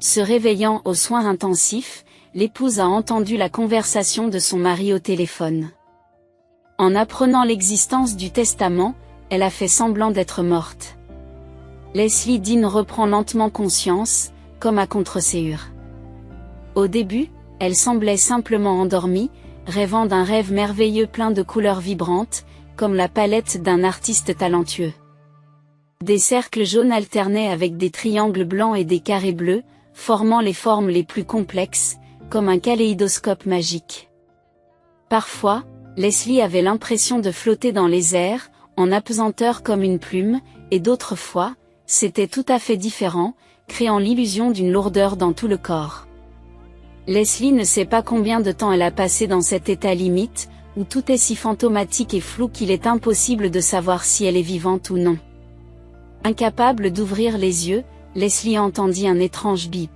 Se réveillant aux soins intensifs, l'épouse a entendu la conversation de son mari au téléphone. En apprenant l'existence du testament, elle a fait semblant d'être morte. Leslie Dean reprend lentement conscience, comme à contre-séure. Au début, elle semblait simplement endormie, rêvant d'un rêve merveilleux plein de couleurs vibrantes, comme la palette d'un artiste talentueux. Des cercles jaunes alternaient avec des triangles blancs et des carrés bleus, formant les formes les plus complexes, comme un kaléidoscope magique. Parfois, Leslie avait l'impression de flotter dans les airs, en apesanteur comme une plume, et d'autres fois, c'était tout à fait différent, créant l'illusion d'une lourdeur dans tout le corps. Leslie ne sait pas combien de temps elle a passé dans cet état limite, où tout est si fantomatique et flou qu'il est impossible de savoir si elle est vivante ou non. Incapable d'ouvrir les yeux, Leslie entendit un étrange bip.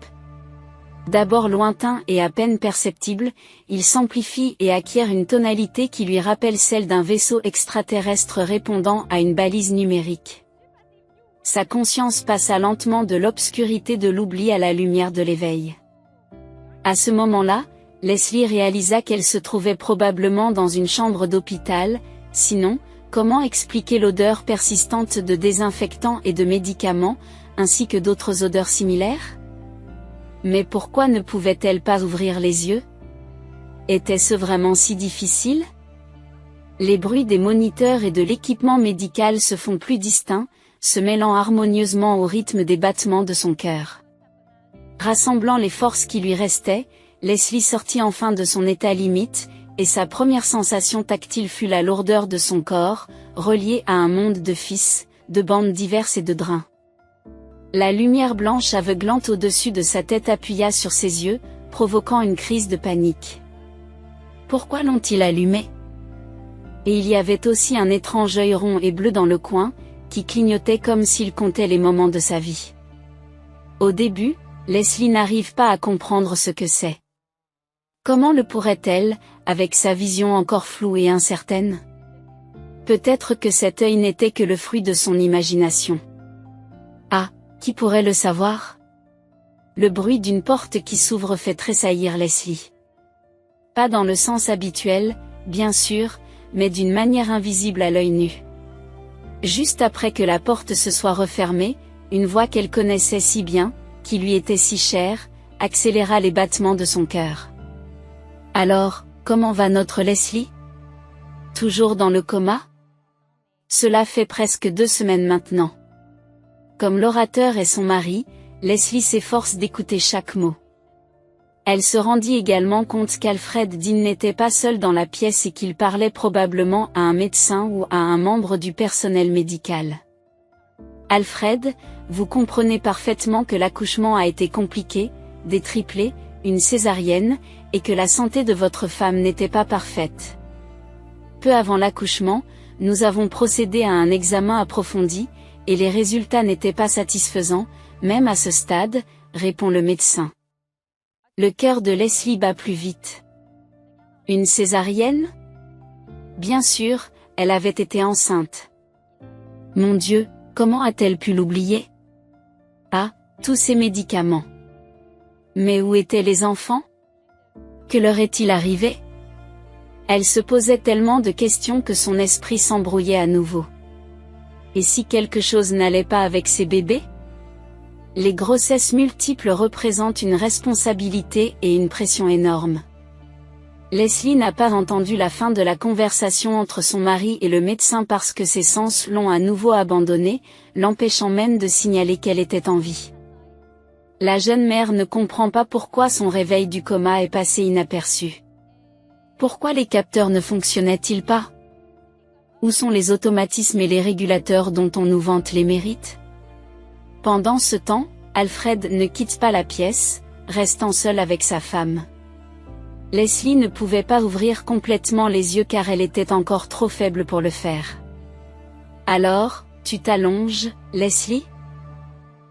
D'abord lointain et à peine perceptible, il s'amplifie et acquiert une tonalité qui lui rappelle celle d'un vaisseau extraterrestre répondant à une balise numérique. Sa conscience passa lentement de l'obscurité de l'oubli à la lumière de l'éveil. À ce moment-là, Leslie réalisa qu'elle se trouvait probablement dans une chambre d'hôpital, sinon, comment expliquer l'odeur persistante de désinfectants et de médicaments, ainsi que d'autres odeurs similaires? Mais pourquoi ne pouvait-elle pas ouvrir les yeux? Était-ce vraiment si difficile? Les bruits des moniteurs et de l'équipement médical se font plus distincts, se mêlant harmonieusement au rythme des battements de son cœur. Rassemblant les forces qui lui restaient, Leslie sortit enfin de son état limite, et sa première sensation tactile fut la lourdeur de son corps, relié à un monde de fils, de bandes diverses et de drains. La lumière blanche aveuglante au-dessus de sa tête appuya sur ses yeux, provoquant une crise de panique. Pourquoi l'ont-ils allumé? Et il y avait aussi un étrange œil rond et bleu dans le coin, qui clignotait comme s'il comptait les moments de sa vie. Au début, Leslie n'arrive pas à comprendre ce que c'est. Comment le pourrait-elle, avec sa vision encore floue et incertaine? Peut-être que cet œil n'était que le fruit de son imagination. Ah, qui pourrait le savoir? Le bruit d'une porte qui s'ouvre fait tressaillir Leslie. Pas dans le sens habituel, bien sûr, mais d'une manière invisible à l'œil nu. Juste après que la porte se soit refermée, une voix qu'elle connaissait si bien, qui lui était si chère, accéléra les battements de son cœur. Alors, comment va notre Leslie? Toujours dans le coma? Cela fait presque 2 semaines maintenant. Comme l'orateur et son mari, Leslie s'efforce d'écouter chaque mot. Elle se rendit également compte qu'Alfred Dean n'était pas seul dans la pièce et qu'il parlait probablement à un médecin ou à un membre du personnel médical. Alfred, vous comprenez parfaitement que l'accouchement a été compliqué, des triplés, une césarienne, et que la santé de votre femme n'était pas parfaite. Peu avant l'accouchement, nous avons procédé à un examen approfondi, et les résultats n'étaient pas satisfaisants, même à ce stade, répond le médecin. Le cœur de Leslie bat plus vite. Une césarienne? Bien sûr, elle avait été enceinte. Mon Dieu, comment a-t-elle pu l'oublier? Ah, tous ces médicaments. Mais où étaient les enfants? Que leur est-il arrivé? Elle se posait tellement de questions que son esprit s'embrouillait à nouveau. Et si quelque chose n'allait pas avec ces bébés? Les grossesses multiples représentent une responsabilité et une pression énorme. Leslie n'a pas entendu la fin de la conversation entre son mari et le médecin parce que ses sens l'ont à nouveau abandonnée, l'empêchant même de signaler qu'elle était en vie. La jeune mère ne comprend pas pourquoi son réveil du coma est passé inaperçu. Pourquoi les capteurs ne fonctionnaient-ils pas? Où sont les automatismes et les régulateurs dont on nous vante les mérites? Pendant ce temps, Alfred ne quitte pas la pièce, restant seul avec sa femme. Leslie ne pouvait pas ouvrir complètement les yeux car elle était encore trop faible pour le faire. Alors, tu t'allonges, Leslie?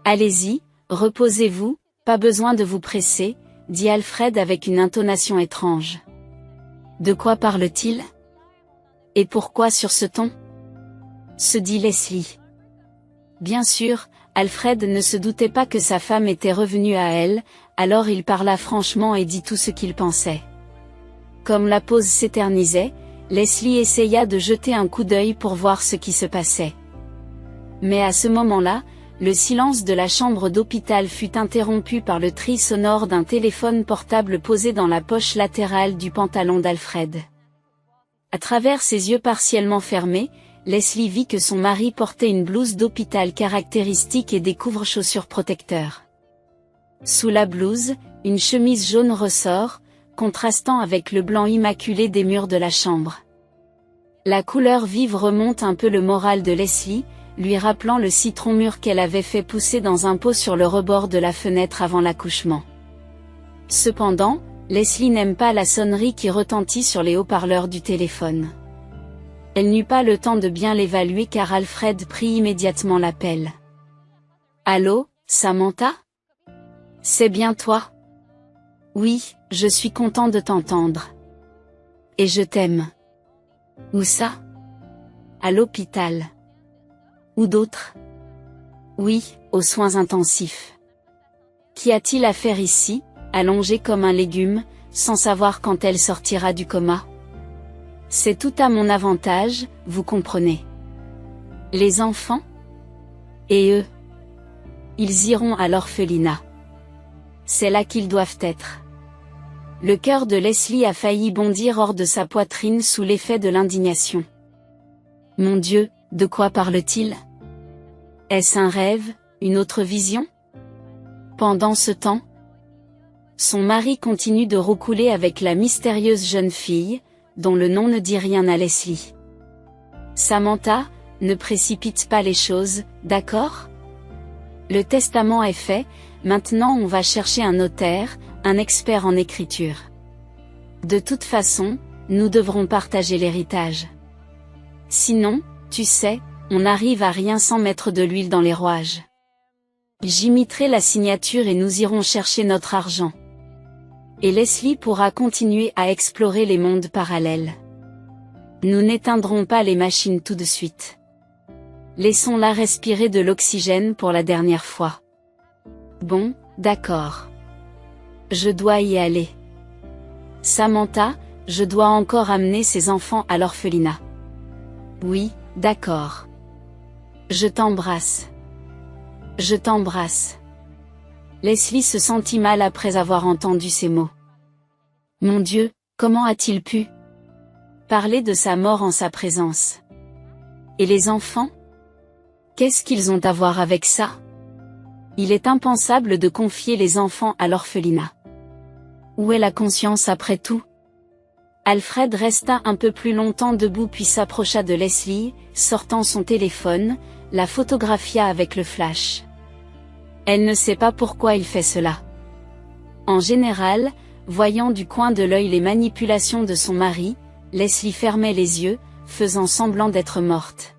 Allez-y, reposez-vous, pas besoin de vous presser, dit Alfred avec une intonation étrange. De quoi parle-t-il? Et pourquoi sur ce ton? Se dit Leslie. Bien sûr, Alfred ne se doutait pas que sa femme était revenue à elle, alors il parla franchement et dit tout ce qu'il pensait. Comme la pause s'éternisait, Leslie essaya de jeter un coup d'œil pour voir ce qui se passait. Mais à ce moment-là, le silence de la chambre d'hôpital fut interrompu par le tri sonore d'un téléphone portable posé dans la poche latérale du pantalon d'Alfred. À travers ses yeux partiellement fermés, Leslie vit que son mari portait une blouse d'hôpital caractéristique et des couvre-chaussures protecteurs. Sous la blouse, une chemise jaune ressort, contrastant avec le blanc immaculé des murs de la chambre. La couleur vive remonte un peu le moral de Leslie, lui rappelant le citron mûr qu'elle avait fait pousser dans un pot sur le rebord de la fenêtre avant l'accouchement. Cependant, Leslie n'aime pas la sonnerie qui retentit sur les haut-parleurs du téléphone. Elle n'eut pas le temps de bien l'évaluer car Alfred prit immédiatement l'appel. « Allô, Samantha ? C'est bien toi ? Oui, je suis content de t'entendre. Et je t'aime. Où ça ? À l'hôpital. Ou d'autres ? Oui, aux soins intensifs. Qu'y a-t-il à faire ici, allongée comme un légume, sans savoir quand elle sortira du coma ? C'est tout à mon avantage, vous comprenez. Les enfants ? Et eux ? Ils iront à l'orphelinat. C'est là qu'ils doivent être. Le cœur de Leslie a failli bondir hors de sa poitrine sous l'effet de l'indignation. Mon Dieu, de quoi parle-t-il ? Est-ce un rêve, une autre vision ? Pendant ce temps, son mari continue de roucouler avec la mystérieuse jeune fille, dont le nom ne dit rien à Leslie. Samantha, ne précipite pas les choses, d'accord ? Le testament est fait, maintenant on va chercher un notaire, un expert en écriture. De toute façon, nous devrons partager l'héritage. Sinon, tu sais, on n'arrive à rien sans mettre de l'huile dans les rouages. J'imiterai la signature et nous irons chercher notre argent. Et Leslie pourra continuer à explorer les mondes parallèles. Nous n'éteindrons pas les machines tout de suite. Laissons-la respirer de l'oxygène pour la dernière fois. Bon, d'accord. Je dois y aller. Samantha, je dois encore amener ces enfants à l'orphelinat. Oui, d'accord. Je t'embrasse. Je t'embrasse. Leslie se sentit mal après avoir entendu ces mots. Mon Dieu, comment a-t-il pu parler de sa mort en sa présence? Et les enfants? Qu'est-ce qu'ils ont à voir avec ça? Il est impensable de confier les enfants à l'orphelinat. Où est la conscience après tout? Alfred resta un peu plus longtemps debout puis s'approcha de Leslie, sortant son téléphone, la photographia avec le flash. Elle ne sait pas pourquoi il fait cela. En général, voyant du coin de l'œil les manipulations de son mari, Leslie fermait les yeux, faisant semblant d'être morte.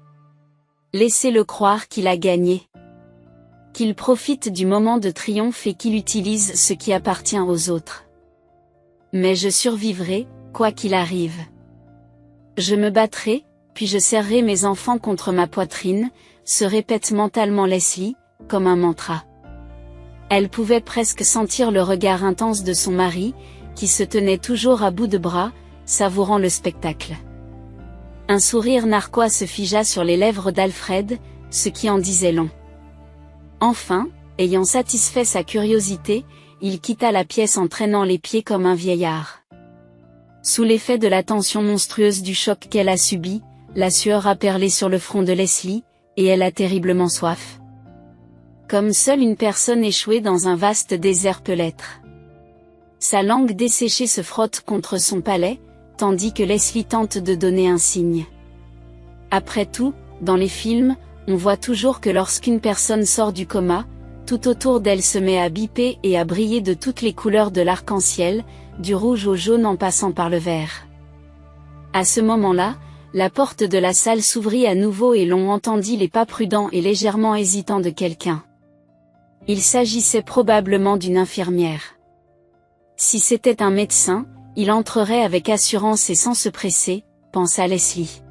Laissez-le croire qu'il a gagné. Qu'il profite du moment de triomphe et qu'il utilise ce qui appartient aux autres. Mais je survivrai, quoi qu'il arrive. Je me battrai, puis je serrerai mes enfants contre ma poitrine, se répète mentalement Leslie, comme un mantra. Elle pouvait presque sentir le regard intense de son mari, qui se tenait toujours à bout de bras, savourant le spectacle. Un sourire narquois se figea sur les lèvres d'Alfred, ce qui en disait long. Enfin, ayant satisfait sa curiosité, il quitta la pièce en traînant les pieds comme un vieillard. Sous l'effet de la tension monstrueuse du choc qu'elle a subi, la sueur a perlé sur le front de Leslie, et elle a terriblement soif. Comme seule une personne échouée dans un vaste désert peut l'être. Sa langue desséchée se frotte contre son palais, tandis que Leslie tente de donner un signe. Après tout, dans les films, on voit toujours que lorsqu'une personne sort du coma, tout autour d'elle se met à biper et à briller de toutes les couleurs de l'arc-en-ciel, du rouge au jaune en passant par le vert. À ce moment-là, la porte de la salle s'ouvrit à nouveau et l'on entendit les pas prudents et légèrement hésitants de quelqu'un. Il s'agissait probablement d'une infirmière. Si c'était un médecin, il entrerait avec assurance et sans se presser, pensa Leslie.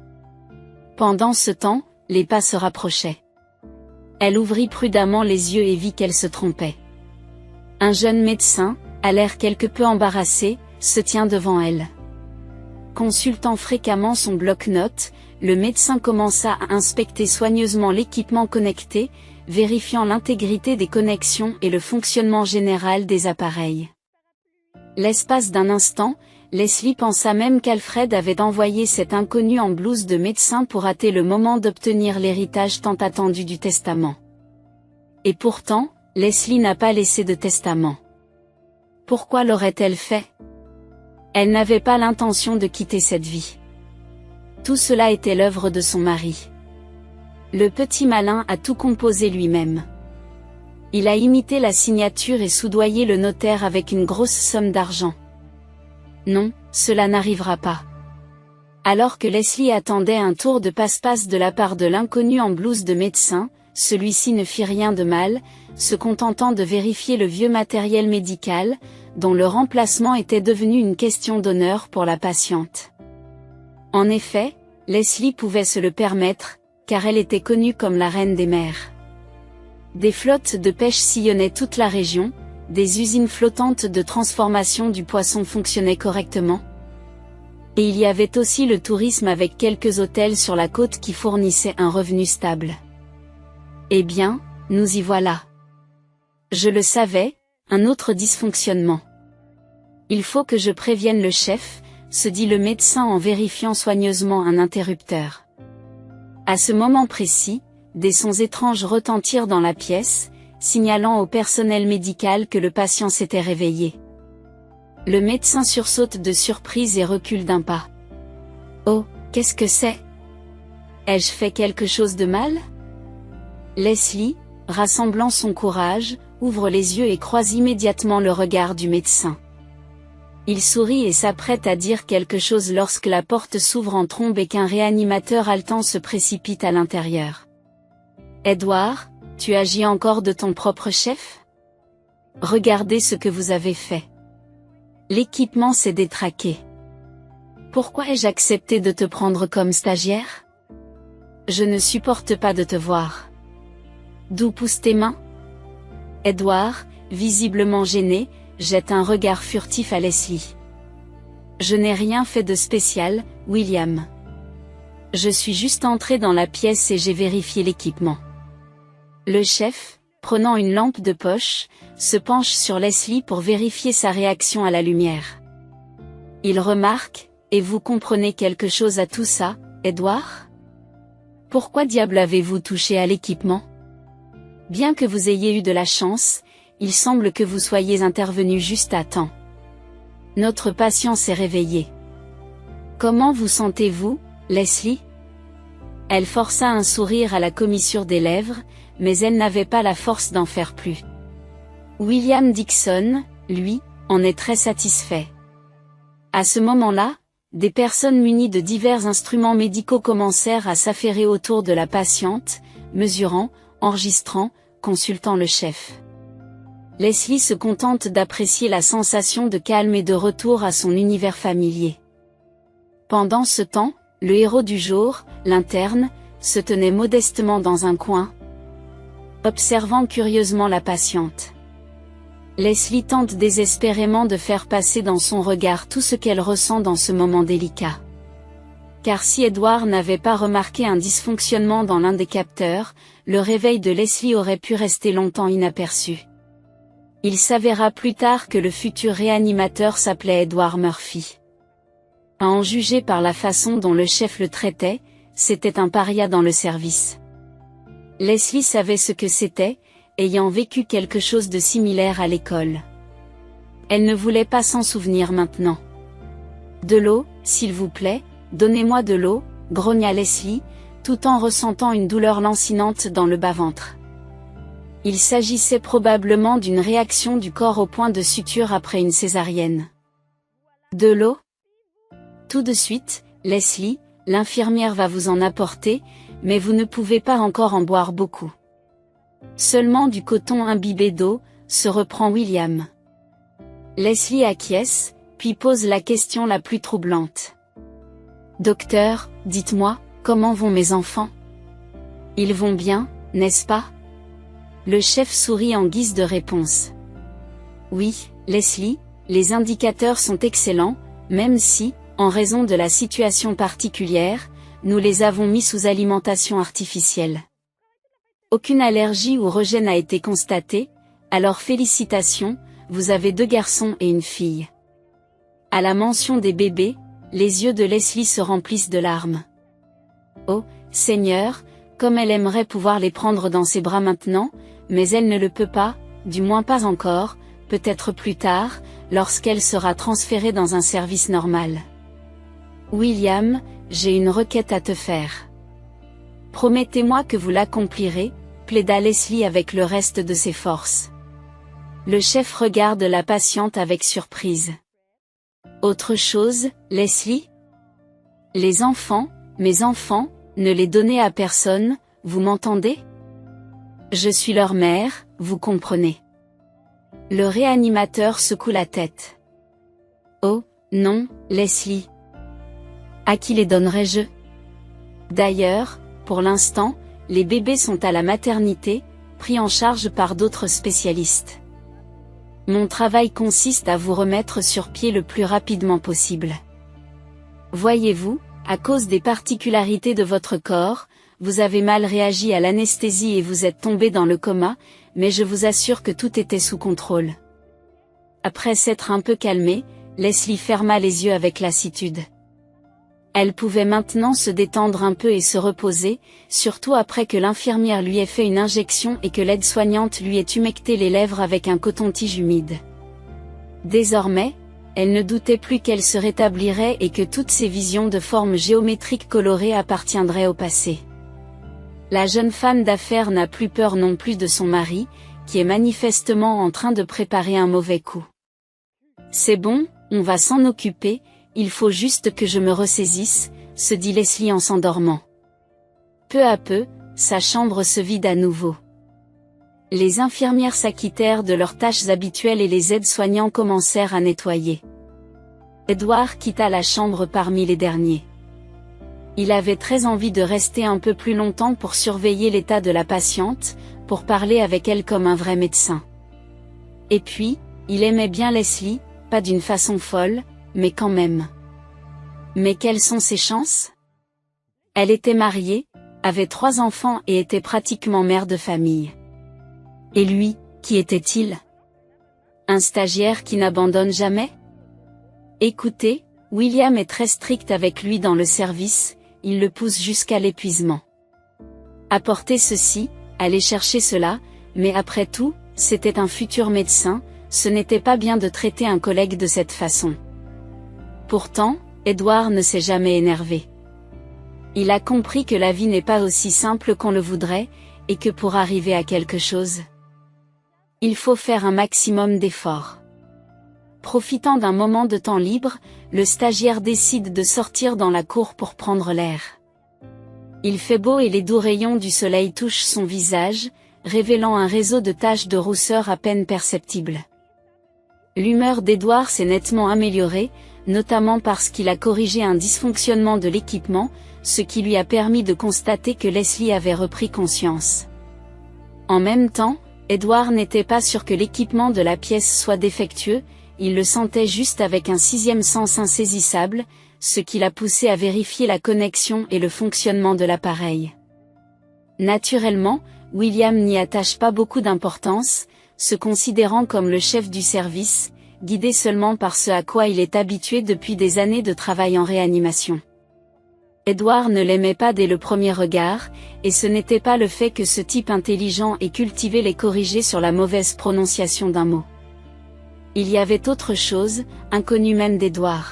Pendant ce temps, les pas se rapprochaient. Elle ouvrit prudemment les yeux et vit qu'elle se trompait. Un jeune médecin, à l'air quelque peu embarrassé, se tient devant elle. Consultant fréquemment son bloc-notes, le médecin commença à inspecter soigneusement l'équipement connecté, vérifiant l'intégrité des connexions et le fonctionnement général des appareils. L'espace d'un instant, Leslie pensa même qu'Alfred avait envoyé cet inconnu en blouse de médecin pour hâter le moment d'obtenir l'héritage tant attendu du testament. Et pourtant, Leslie n'a pas laissé de testament. Pourquoi l'aurait-elle fait? Elle n'avait pas l'intention de quitter cette vie. Tout cela était l'œuvre de son mari. Le petit malin a tout composé lui-même. Il a imité la signature et soudoyé le notaire avec une grosse somme d'argent. Non, cela n'arrivera pas. Alors que Leslie attendait un tour de passe-passe de la part de l'inconnu en blouse de médecin, celui-ci ne fit rien de mal, se contentant de vérifier le vieux matériel médical, dont le remplacement était devenu une question d'honneur pour la patiente. En effet, Leslie pouvait se le permettre, car elle était connue comme la reine des mers. Des flottes de pêche sillonnaient toute la région, des usines flottantes de transformation du poisson fonctionnaient correctement. Et il y avait aussi le tourisme avec quelques hôtels sur la côte qui fournissaient un revenu stable. Eh bien, nous y voilà. Je le savais, un autre dysfonctionnement. Il faut que je prévienne le chef, se dit le médecin en vérifiant soigneusement un interrupteur. À ce moment précis, des sons étranges retentirent dans la pièce, signalant au personnel médical que le patient s'était réveillé. Le médecin sursaute de surprise et recule d'un pas. Oh, qu'est-ce que c'est? Ai-je fait quelque chose de mal? Leslie, rassemblant son courage, ouvre les yeux et croise immédiatement le regard du médecin. Il sourit et s'apprête à dire quelque chose lorsque la porte s'ouvre en trombe et qu'un réanimateur haletant se précipite à l'intérieur. Edward, tu agis encore de ton propre chef? Regardez ce que vous avez fait. L'équipement s'est détraqué. Pourquoi ai-je accepté de te prendre comme stagiaire? Je ne supporte pas de te voir. D'où poussent tes mains? Edward, visiblement gêné, jette un regard furtif à Leslie. Je n'ai rien fait de spécial, William. Je suis juste entré dans la pièce et j'ai vérifié l'équipement. Le chef, prenant une lampe de poche, se penche sur Leslie pour vérifier sa réaction à la lumière. Il remarque, et vous comprenez quelque chose à tout ça, Edward? Pourquoi diable avez-vous touché à l'équipement? Bien que vous ayez eu de la chance, il semble que vous soyez intervenu juste à temps. Notre patient s'est réveillé. Comment vous sentez-vous, Leslie? Elle força un sourire à la commissure des lèvres, mais elle n'avait pas la force d'en faire plus. William Dixon, lui, en est très satisfait. À ce moment-là, des personnes munies de divers instruments médicaux commencèrent à s'affairer autour de la patiente, mesurant, enregistrant, consultant le chef. Leslie se contente d'apprécier la sensation de calme et de retour à son univers familier. Pendant ce temps, le héros du jour, l'interne, se tenait modestement dans un coin, observant curieusement la patiente. Leslie tente désespérément de faire passer dans son regard tout ce qu'elle ressent dans ce moment délicat. Car si Edward n'avait pas remarqué un dysfonctionnement dans l'un des capteurs, le réveil de Leslie aurait pu rester longtemps inaperçu. Il s'avéra plus tard que le futur réanimateur s'appelait Edward Murphy. À en juger par la façon dont le chef le traitait, c'était un paria dans le service. Leslie savait ce que c'était, ayant vécu quelque chose de similaire à l'école. Elle ne voulait pas s'en souvenir maintenant. De l'eau, s'il vous plaît, donnez-moi de l'eau, grogna Leslie, tout en ressentant une douleur lancinante dans le bas-ventre. Il s'agissait probablement d'une réaction du corps au point de suture après une césarienne. De l'eau? Tout de suite, Leslie, l'infirmière va vous en apporter, mais vous ne pouvez pas encore en boire beaucoup. Seulement du coton imbibé d'eau, se reprend William. Leslie acquiesce, puis pose la question la plus troublante. Docteur, dites-moi, comment vont mes enfants? Ils vont bien, n'est-ce pas? Le chef sourit en guise de réponse. Oui, Leslie, les indicateurs sont excellents, même si, en raison de la situation particulière, nous les avons mis sous alimentation artificielle. Aucune allergie ou rejet n'a été constaté, alors félicitations, vous avez 2 garçons et une fille. À la mention des bébés, les yeux de Leslie se remplissent de larmes. Oh, Seigneur, comme elle aimerait pouvoir les prendre dans ses bras maintenant, mais elle ne le peut pas, du moins pas encore, peut-être plus tard, lorsqu'elle sera transférée dans un service normal. William, j'ai une requête à te faire. Promettez-moi que vous l'accomplirez, plaida Leslie avec le reste de ses forces. Le chef regarde la patiente avec surprise. Autre chose, Leslie? Les enfants, mes enfants, ne les donnez à personne, vous m'entendez? Je suis leur mère, vous comprenez. Le réanimateur secoue la tête. Oh, non, Leslie. À qui les donnerais-je? D'ailleurs, pour l'instant, les bébés sont à la maternité, pris en charge par d'autres spécialistes. Mon travail consiste à vous remettre sur pied le plus rapidement possible. Voyez-vous, à cause des particularités de votre corps, vous avez mal réagi à l'anesthésie et vous êtes tombé dans le coma, mais je vous assure que tout était sous contrôle. Après s'être un peu calmée, Leslie ferma les yeux avec lassitude. Elle pouvait maintenant se détendre un peu et se reposer, surtout après que l'infirmière lui ait fait une injection et que l'aide-soignante lui ait humecté les lèvres avec un coton-tige humide. Désormais, elle ne doutait plus qu'elle se rétablirait et que toutes ces visions de formes géométriques colorées appartiendraient au passé. La jeune femme d'affaires n'a plus peur non plus de son mari, qui est manifestement en train de préparer un mauvais coup. C'est bon, on va s'en occuper, il faut juste que je me ressaisisse, se dit Leslie en s'endormant. Peu à peu, sa chambre se vide à nouveau. Les infirmières s'acquittèrent de leurs tâches habituelles et les aides-soignants commencèrent à nettoyer. Edward quitta la chambre parmi les derniers. Il avait très envie de rester un peu plus longtemps pour surveiller l'état de la patiente, pour parler avec elle comme un vrai médecin. Et puis, il aimait bien Leslie, pas d'une façon folle, mais quand même. Mais quelles sont ses chances? Elle était mariée, avait 3 enfants et était pratiquement mère de famille. Et lui, qui était-il? Un stagiaire qui n'abandonne jamais? Écoutez, William est très strict avec lui dans le service, il le pousse jusqu'à l'épuisement. Apportez ceci, allez chercher cela, mais après tout, c'était un futur médecin, ce n'était pas bien de traiter un collègue de cette façon. Pourtant, Edward ne s'est jamais énervé. Il a compris que la vie n'est pas aussi simple qu'on le voudrait, et que pour arriver à quelque chose, il faut faire un maximum d'efforts. Profitant d'un moment de temps libre, le stagiaire décide de sortir dans la cour pour prendre l'air. Il fait beau et les doux rayons du soleil touchent son visage, révélant un réseau de taches de rousseur à peine perceptibles. L'humeur d'Edward s'est nettement améliorée, notamment parce qu'il a corrigé un dysfonctionnement de l'équipement, ce qui lui a permis de constater que Leslie avait repris conscience. En même temps, Edward n'était pas sûr que l'équipement de la pièce soit défectueux, il le sentait juste avec un 6e sens insaisissable, ce qui l'a poussé à vérifier la connexion et le fonctionnement de l'appareil. Naturellement, William n'y attache pas beaucoup d'importance, se considérant comme le chef du service, guidé seulement par ce à quoi il est habitué depuis des années de travail en réanimation. Edward ne l'aimait pas dès le premier regard, et ce n'était pas le fait que ce type intelligent et cultivé l'ait corrigé sur la mauvaise prononciation d'un mot. Il y avait autre chose, inconnue même d'Edward.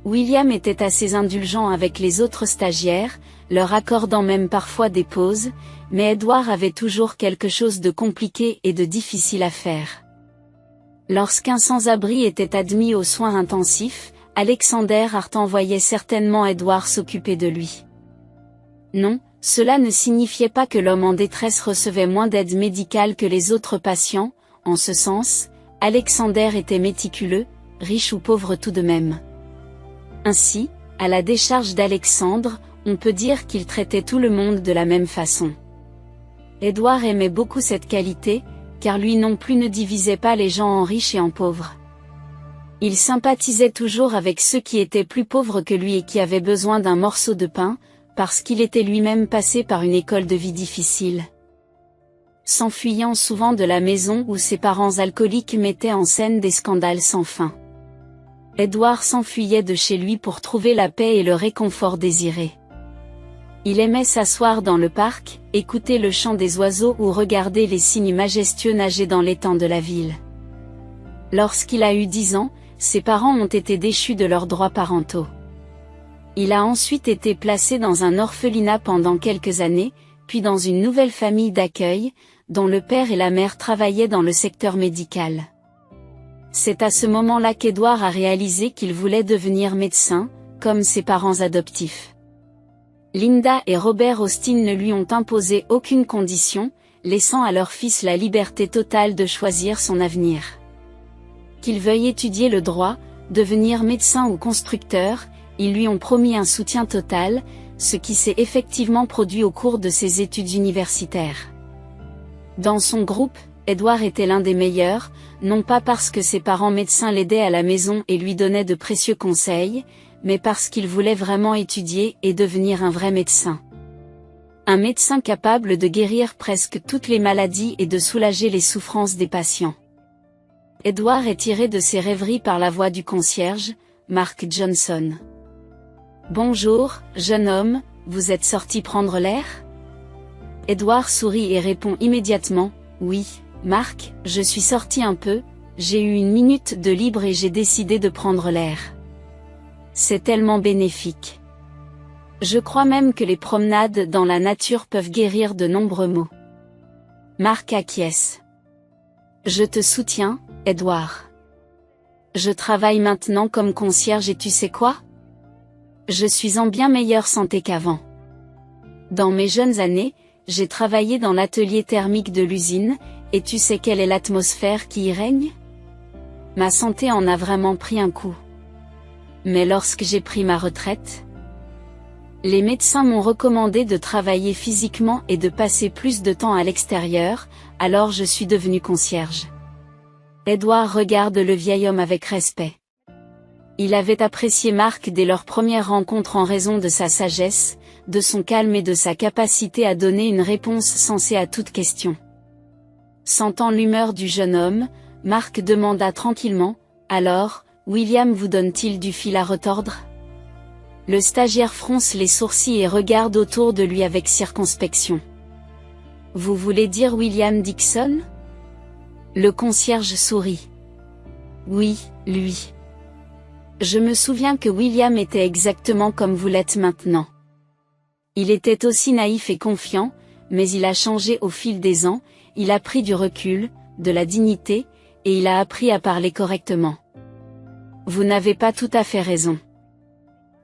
William était assez indulgent avec les autres stagiaires, leur accordant même parfois des pauses, mais Edward avait toujours quelque chose de compliqué et de difficile à faire. Lorsqu'un sans-abri était admis aux soins intensifs, Alexander Hart envoyait certainement Edward s'occuper de lui. Non, cela ne signifiait pas que l'homme en détresse recevait moins d'aide médicale que les autres patients, en ce sens, Alexander était méticuleux, riche ou pauvre tout de même. Ainsi, à la décharge d'Alexandre, on peut dire qu'il traitait tout le monde de la même façon. Édouard aimait beaucoup cette qualité, car lui non plus ne divisait pas les gens en riches et en pauvres. Il sympathisait toujours avec ceux qui étaient plus pauvres que lui et qui avaient besoin d'un morceau de pain, parce qu'il était lui-même passé par une école de vie difficile. S'enfuyant souvent de la maison où ses parents alcooliques mettaient en scène des scandales sans fin. Édouard s'enfuyait de chez lui pour trouver la paix et le réconfort désiré. Il aimait s'asseoir dans le parc, écouter le chant des oiseaux ou regarder les cygnes majestueux nager dans l'étang de la ville. Lorsqu'il a eu 10 ans, ses parents ont été déchus de leurs droits parentaux. Il a ensuite été placé dans un orphelinat pendant quelques années, puis dans une nouvelle famille d'accueil, dont le père et la mère travaillaient dans le secteur médical. C'est à ce moment-là qu'Édouard a réalisé qu'il voulait devenir médecin, comme ses parents adoptifs. Linda et Robert Austin ne lui ont imposé aucune condition, laissant à leur fils la liberté totale de choisir son avenir. Qu'il veuille étudier le droit, devenir médecin ou constructeur, ils lui ont promis un soutien total, ce qui s'est effectivement produit au cours de ses études universitaires. Dans son groupe, Édouard était l'un des meilleurs, non pas parce que ses parents médecins l'aidaient à la maison et lui donnaient de précieux conseils, mais parce qu'il voulait vraiment étudier et devenir un vrai médecin. Un médecin capable de guérir presque toutes les maladies et de soulager les souffrances des patients. Édouard est tiré de ses rêveries par la voix du concierge, Mark Johnson. « Bonjour, jeune homme, vous êtes sorti prendre l'air ?» Édouard sourit et répond immédiatement, « Oui, Mark, je suis sorti un peu, j'ai eu une minute de libre et j'ai décidé de prendre l'air. C'est tellement bénéfique. Je crois même que les promenades dans la nature peuvent guérir de nombreux maux. » Mark acquiesce. « Je te soutiens, Édouard. Je travaille maintenant comme concierge et tu sais quoi ? Je suis en bien meilleure santé qu'avant. Dans mes jeunes années, j'ai travaillé dans l'atelier thermique de l'usine, et tu sais quelle est l'atmosphère qui y règne ? Ma santé en a vraiment pris un coup. Mais lorsque j'ai pris ma retraite, les médecins m'ont recommandé de travailler physiquement et de passer plus de temps à l'extérieur, alors je suis devenu concierge. » Édouard regarde le vieil homme avec respect. Il avait apprécié Mark dès leur première rencontre en raison de sa sagesse, de son calme et de sa capacité à donner une réponse sensée à toute question. Sentant l'humeur du jeune homme, Mark demanda tranquillement, « Alors, William vous donne-t-il du fil à retordre ?» Le stagiaire fronce les sourcils et regarde autour de lui avec circonspection. « Vous voulez dire William Dixon ?» Le concierge sourit. « Oui, lui. Je me souviens que William était exactement comme vous l'êtes maintenant. Il était aussi naïf et confiant, mais il a changé au fil des ans, il a pris du recul, de la dignité, et il a appris à parler correctement. Vous n'avez pas tout à fait raison.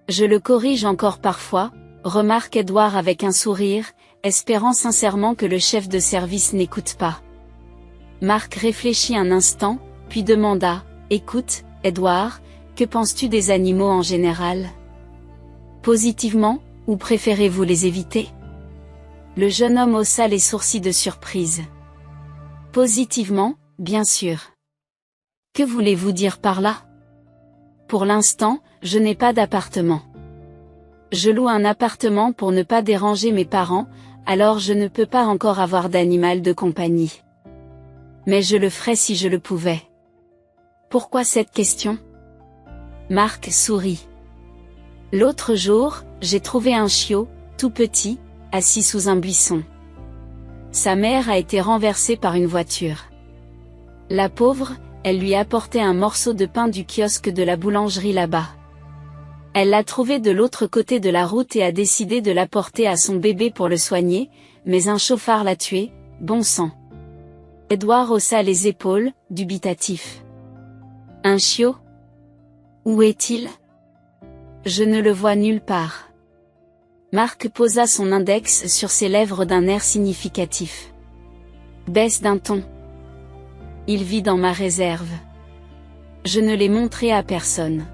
Je le corrige encore parfois, remarque Édouard avec un sourire, espérant sincèrement que le chef de service n'écoute pas. Mark réfléchit un instant, puis demanda, « Écoute, Édouard, que penses-tu des animaux en général ? Positivement, ou préférez-vous les éviter ?» Le jeune homme haussa les sourcils de surprise. « Positivement, bien sûr. Que voulez-vous dire par là ? Pour l'instant, je n'ai pas d'appartement. Je loue un appartement pour ne pas déranger mes parents, alors je ne peux pas encore avoir d'animal de compagnie. Mais je le ferais si je le pouvais. Pourquoi cette question ? » Mark sourit. « L'autre jour, j'ai trouvé un chiot, tout petit, assis sous un buisson. Sa mère a été renversée par une voiture. La pauvre, elle lui apportait un morceau de pain du kiosque de la boulangerie là-bas. Elle l'a trouvé de l'autre côté de la route et a décidé de l'apporter à son bébé pour le soigner, mais un chauffard l'a tué, bon sang. » Édouard haussa les épaules, dubitatif. « Un chiot ? Où est-il ? Je ne le vois nulle part. » Mark posa son index sur ses lèvres d'un air significatif. « Baisse d'un ton. Il vit dans ma réserve. Je ne l'ai montré à personne.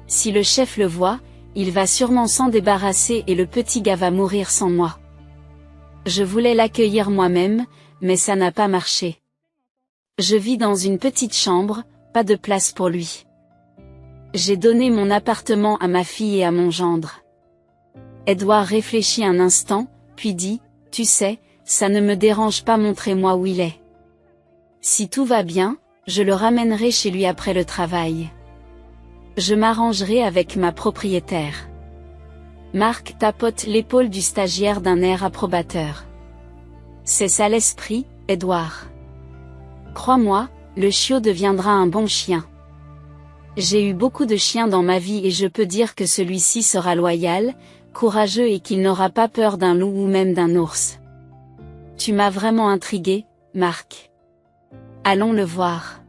Si le chef le voit, il va sûrement s'en débarrasser et le petit gars va mourir sans moi. » Je voulais l'accueillir moi-même, mais ça n'a pas marché. Je vis dans une petite chambre, pas de place pour lui. J'ai donné mon appartement à ma fille et à mon gendre. Edouard réfléchit un instant, puis dit, tu sais, ça ne me dérange pas, montrez-moi où il est. Si tout va bien, je le ramènerai chez lui après le travail. Je m'arrangerai avec ma propriétaire. Marc tapote l'épaule du stagiaire d'un air approbateur. C'est ça l'esprit, Edouard. Crois-moi, le chiot deviendra un bon chien. J'ai eu beaucoup de chiens dans ma vie et je peux dire que celui-ci sera loyal, courageux et qu'il n'aura pas peur d'un loup ou même d'un ours. Tu m'as vraiment intrigué, Marc. Allons le voir.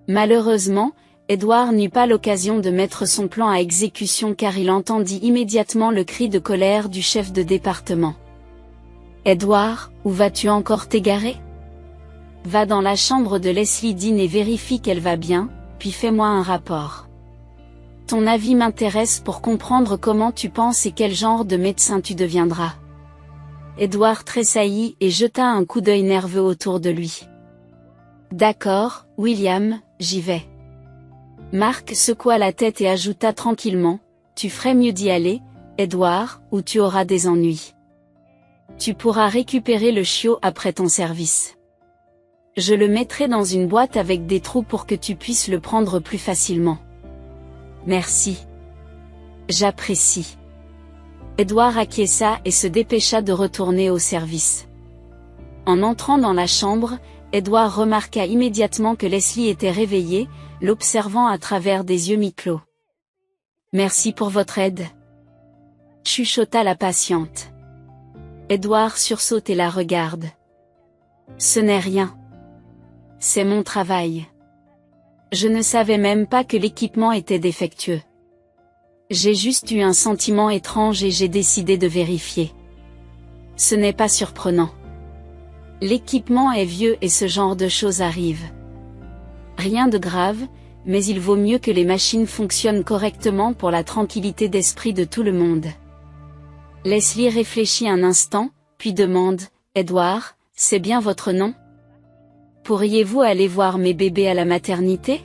Malheureusement, Edouard n'eut pas l'occasion de mettre son plan à exécution car il entendit immédiatement le cri de colère du chef de département. Edouard, où vas-tu encore t'égarer? Va dans la chambre de Leslie Dean et vérifie qu'elle va bien, puis fais-moi un rapport. Ton avis m'intéresse pour comprendre comment tu penses et quel genre de médecin tu deviendras. Edouard tressaillit et jeta un coup d'œil nerveux autour de lui. D'accord, William, j'y vais. Marc secoua la tête et ajouta tranquillement, tu ferais mieux d'y aller, Edouard, ou tu auras des ennuis. Tu pourras récupérer le chiot après ton service. Je le mettrai dans une boîte avec des trous pour que tu puisses le prendre plus facilement. Merci. J'apprécie. Edouard acquiesça et se dépêcha de retourner au service. En entrant dans la chambre, Edouard remarqua immédiatement que Leslie était réveillée, l'observant à travers des yeux mi-clos. Merci pour votre aide. Chuchota la patiente. Edouard sursaute et la regarde. Ce n'est rien. C'est mon travail. Je ne savais même pas que l'équipement était défectueux. J'ai juste eu un sentiment étrange et j'ai décidé de vérifier. Ce n'est pas surprenant. L'équipement est vieux et ce genre de choses arrive. Rien de grave, mais il vaut mieux que les machines fonctionnent correctement pour la tranquillité d'esprit de tout le monde. Leslie réfléchit un instant, puis demande, Edouard, c'est bien votre nom? Pourriez-vous aller voir mes bébés à la maternité?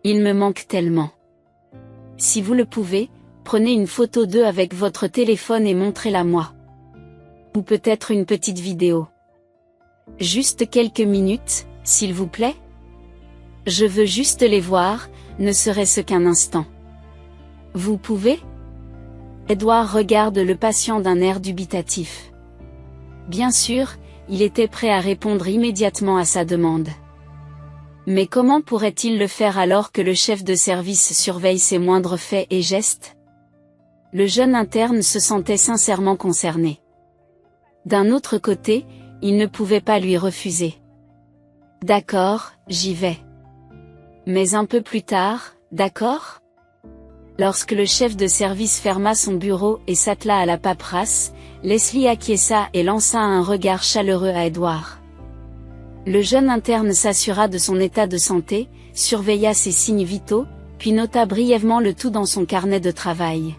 Ils me manquent tellement. Si vous le pouvez, prenez une photo d'eux avec votre téléphone et montrez-la moi. Ou peut-être une petite vidéo. Juste quelques minutes, s'il vous plaît? Je veux juste les voir, ne serait-ce qu'un instant. Vous pouvez? Edouard regarde le patient d'un air dubitatif. Bien sûr, il était prêt à répondre immédiatement à sa demande. Mais comment pourrait-il le faire alors que le chef de service surveille ses moindres faits et gestes? Le jeune interne se sentait sincèrement concerné. D'un autre côté, il ne pouvait pas lui refuser. D'accord, j'y vais. Mais un peu plus tard, d'accord? Lorsque le chef de service ferma son bureau et s'attela à la paperasse, Leslie acquiesça et lança un regard chaleureux à Edouard. Le jeune interne s'assura de son état de santé, surveilla ses signes vitaux, puis nota brièvement le tout dans son carnet de travail.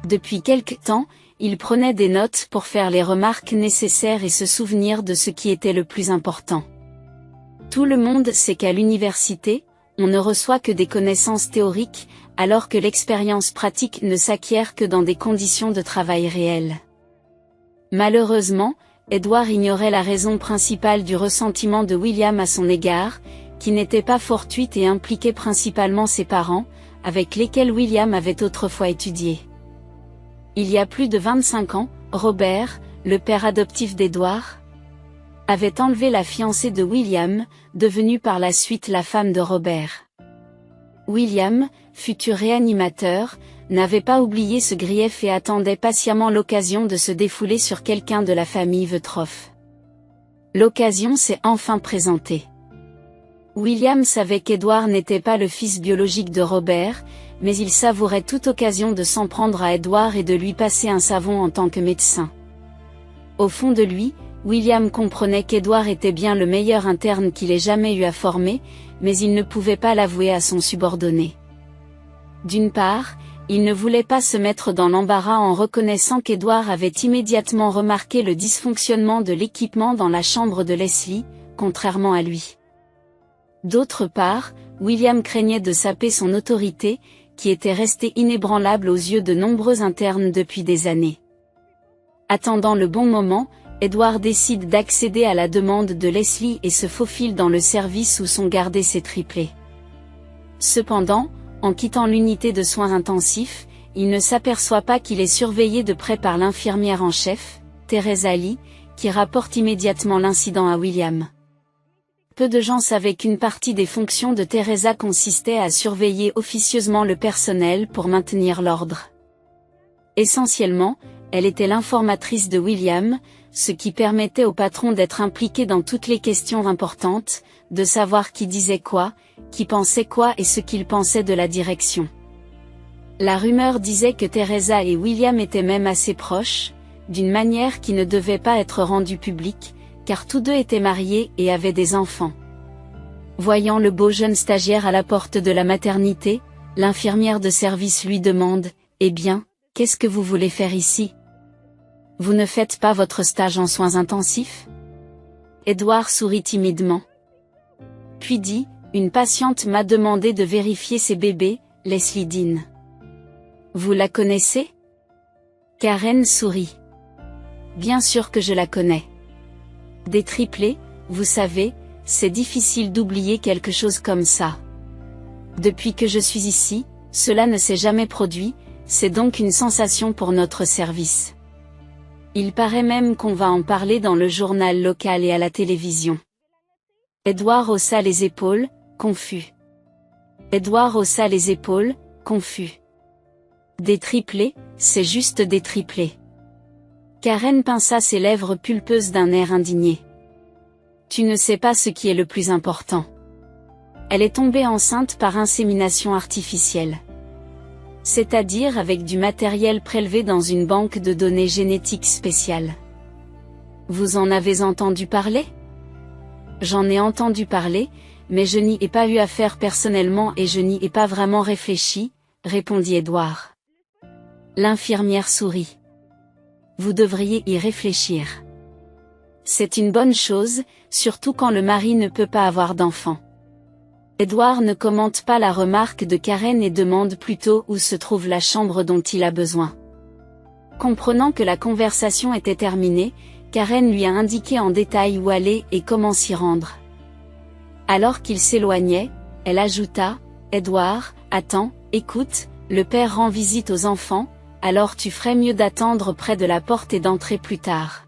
Depuis quelque temps, il prenait des notes pour faire les remarques nécessaires et se souvenir de ce qui était le plus important. Tout le monde sait qu'à l'université, on ne reçoit que des connaissances théoriques, alors que l'expérience pratique ne s'acquiert que dans des conditions de travail réelles. Malheureusement, Edouard ignorait la raison principale du ressentiment de William à son égard, qui n'était pas fortuite et impliquait principalement ses parents, avec lesquels William avait autrefois étudié. Il y a plus de 25 ans, Robert, le père adoptif d'Edouard, avait enlevé la fiancée de William, devenue par la suite la femme de Robert. William, futur réanimateur, n'avait pas oublié ce grief et attendait patiemment l'occasion de se défouler sur quelqu'un de la famille Vetroff. L'occasion s'est enfin présentée. William savait qu'Edouard n'était pas le fils biologique de Robert, mais il savourait toute occasion de s'en prendre à Edouard et de lui passer un savon en tant que médecin. Au fond de lui, William comprenait qu'Edouard était bien le meilleur interne qu'il ait jamais eu à former, mais il ne pouvait pas l'avouer à son subordonné. D'une part, Il ne voulait pas se mettre dans l'embarras en reconnaissant qu'Edward avait immédiatement remarqué le dysfonctionnement de l'équipement dans la chambre de Leslie, contrairement à lui. D'autre part, William craignait de saper son autorité, qui était restée inébranlable aux yeux de nombreux internes depuis des années. Attendant le bon moment, Edward décide d'accéder à la demande de Leslie et se faufile dans le service où sont gardés ses triplés. Cependant, en quittant l'unité de soins intensifs, il ne s'aperçoit pas qu'il est surveillé de près par l'infirmière en chef, Teresa Lee, qui rapporte immédiatement l'incident à William. Peu de gens savaient qu'une partie des fonctions de Teresa consistait à surveiller officieusement le personnel pour maintenir l'ordre. Essentiellement, elle était l'informatrice de William, ce qui permettait au patron d'être impliqué dans toutes les questions importantes, de savoir qui disait quoi, qui pensait quoi et ce qu'il pensait de la direction. La rumeur disait que Teresa et William étaient même assez proches, d'une manière qui ne devait pas être rendue publique, car tous deux étaient mariés et avaient des enfants. Voyant le beau jeune stagiaire à la porte de la maternité, l'infirmière de service lui demande « Eh bien, qu'est-ce que vous voulez faire ici ? Vous ne faites pas votre stage en soins intensifs ?» Edward sourit timidement. Puis dit « Une patiente m'a demandé de vérifier ses bébés, Leslie Dean. Vous la connaissez ?» Karen sourit. « Bien sûr que je la connais. Des triplés, vous savez, c'est difficile d'oublier quelque chose comme ça. Depuis que je suis ici, cela ne s'est jamais produit, c'est donc une sensation pour notre service. Il paraît même qu'on va en parler dans le journal local et à la télévision. » Edward haussa les épaules, confus. Edward haussa les épaules, confus. Des triplés, c'est juste des triplés. Karen pinça ses lèvres pulpeuses d'un air indigné. Tu ne sais pas ce qui est le plus important. Elle est tombée enceinte par insémination artificielle. C'est-à-dire avec du matériel prélevé dans une banque de données génétiques spéciale. Vous en avez entendu parler ? J'en ai entendu parler, mais je n'y ai pas eu affaire personnellement et je n'y ai pas vraiment réfléchi, répondit Edward. L'infirmière sourit. Vous devriez y réfléchir. C'est une bonne chose, surtout quand le mari ne peut pas avoir d'enfant. Edward ne commente pas la remarque de Karen et demande plutôt où se trouve la chambre dont il a besoin. Comprenant que la conversation était terminée, Karen lui a indiqué en détail où aller et comment s'y rendre. Alors qu'il s'éloignait, elle ajouta « Edward, attends, écoute, le père rend visite aux enfants, alors tu ferais mieux d'attendre près de la porte et d'entrer plus tard. »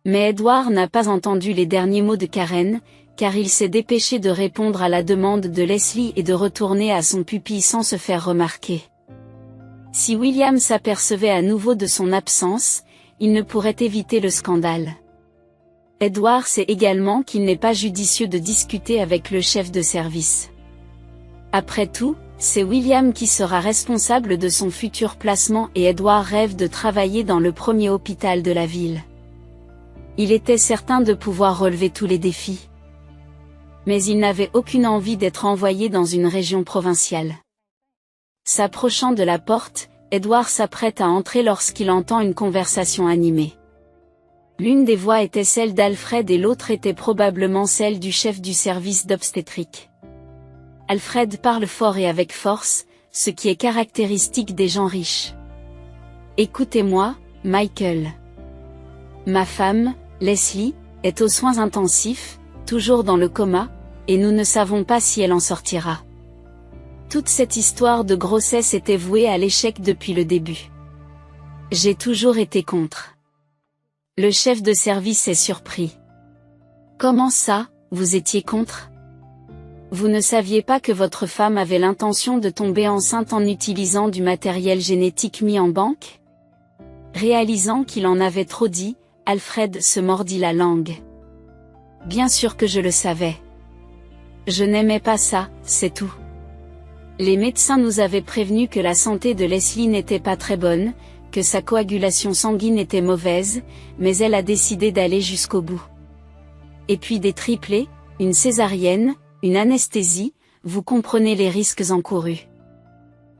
Mais Edward n'a pas entendu les derniers mots de Karen, car il s'est dépêché de répondre à la demande de Leslie et de retourner à son pupille sans se faire remarquer. Si William s'apercevait à nouveau de son absence, il ne pourrait éviter le scandale. Edward sait également qu'il n'est pas judicieux de discuter avec le chef de service. Après tout, c'est William qui sera responsable de son futur placement et Edward rêve de travailler dans le premier hôpital de la ville. Il était certain de pouvoir relever tous les défis. Mais il n'avait aucune envie d'être envoyé dans une région provinciale. S'approchant de la porte, Edward s'apprête à entrer lorsqu'il entend une conversation animée. L'une des voix était celle d'Alfred et l'autre était probablement celle du chef du service d'obstétrique. Alfred parle fort et avec force, ce qui est caractéristique des gens riches. « Écoutez-moi, Michael. Ma femme, Leslie, est aux soins intensifs, toujours dans le coma, et nous ne savons pas si elle en sortira. Toute cette histoire de grossesse était vouée à l'échec depuis le début. J'ai toujours été contre. » Le chef de service est surpris. « Comment ça, vous étiez contre ? Vous ne saviez pas que votre femme avait l'intention de tomber enceinte en utilisant du matériel génétique mis en banque ? » Réalisant qu'il en avait trop dit, Alfred se mordit la langue. « Bien sûr que je le savais. Je n'aimais pas ça, c'est tout. Les médecins nous avaient prévenu que la santé de Leslie n'était pas très bonne, que sa coagulation sanguine était mauvaise, mais elle a décidé d'aller jusqu'au bout. Et puis des triplés, une césarienne, une anesthésie, vous comprenez les risques encourus.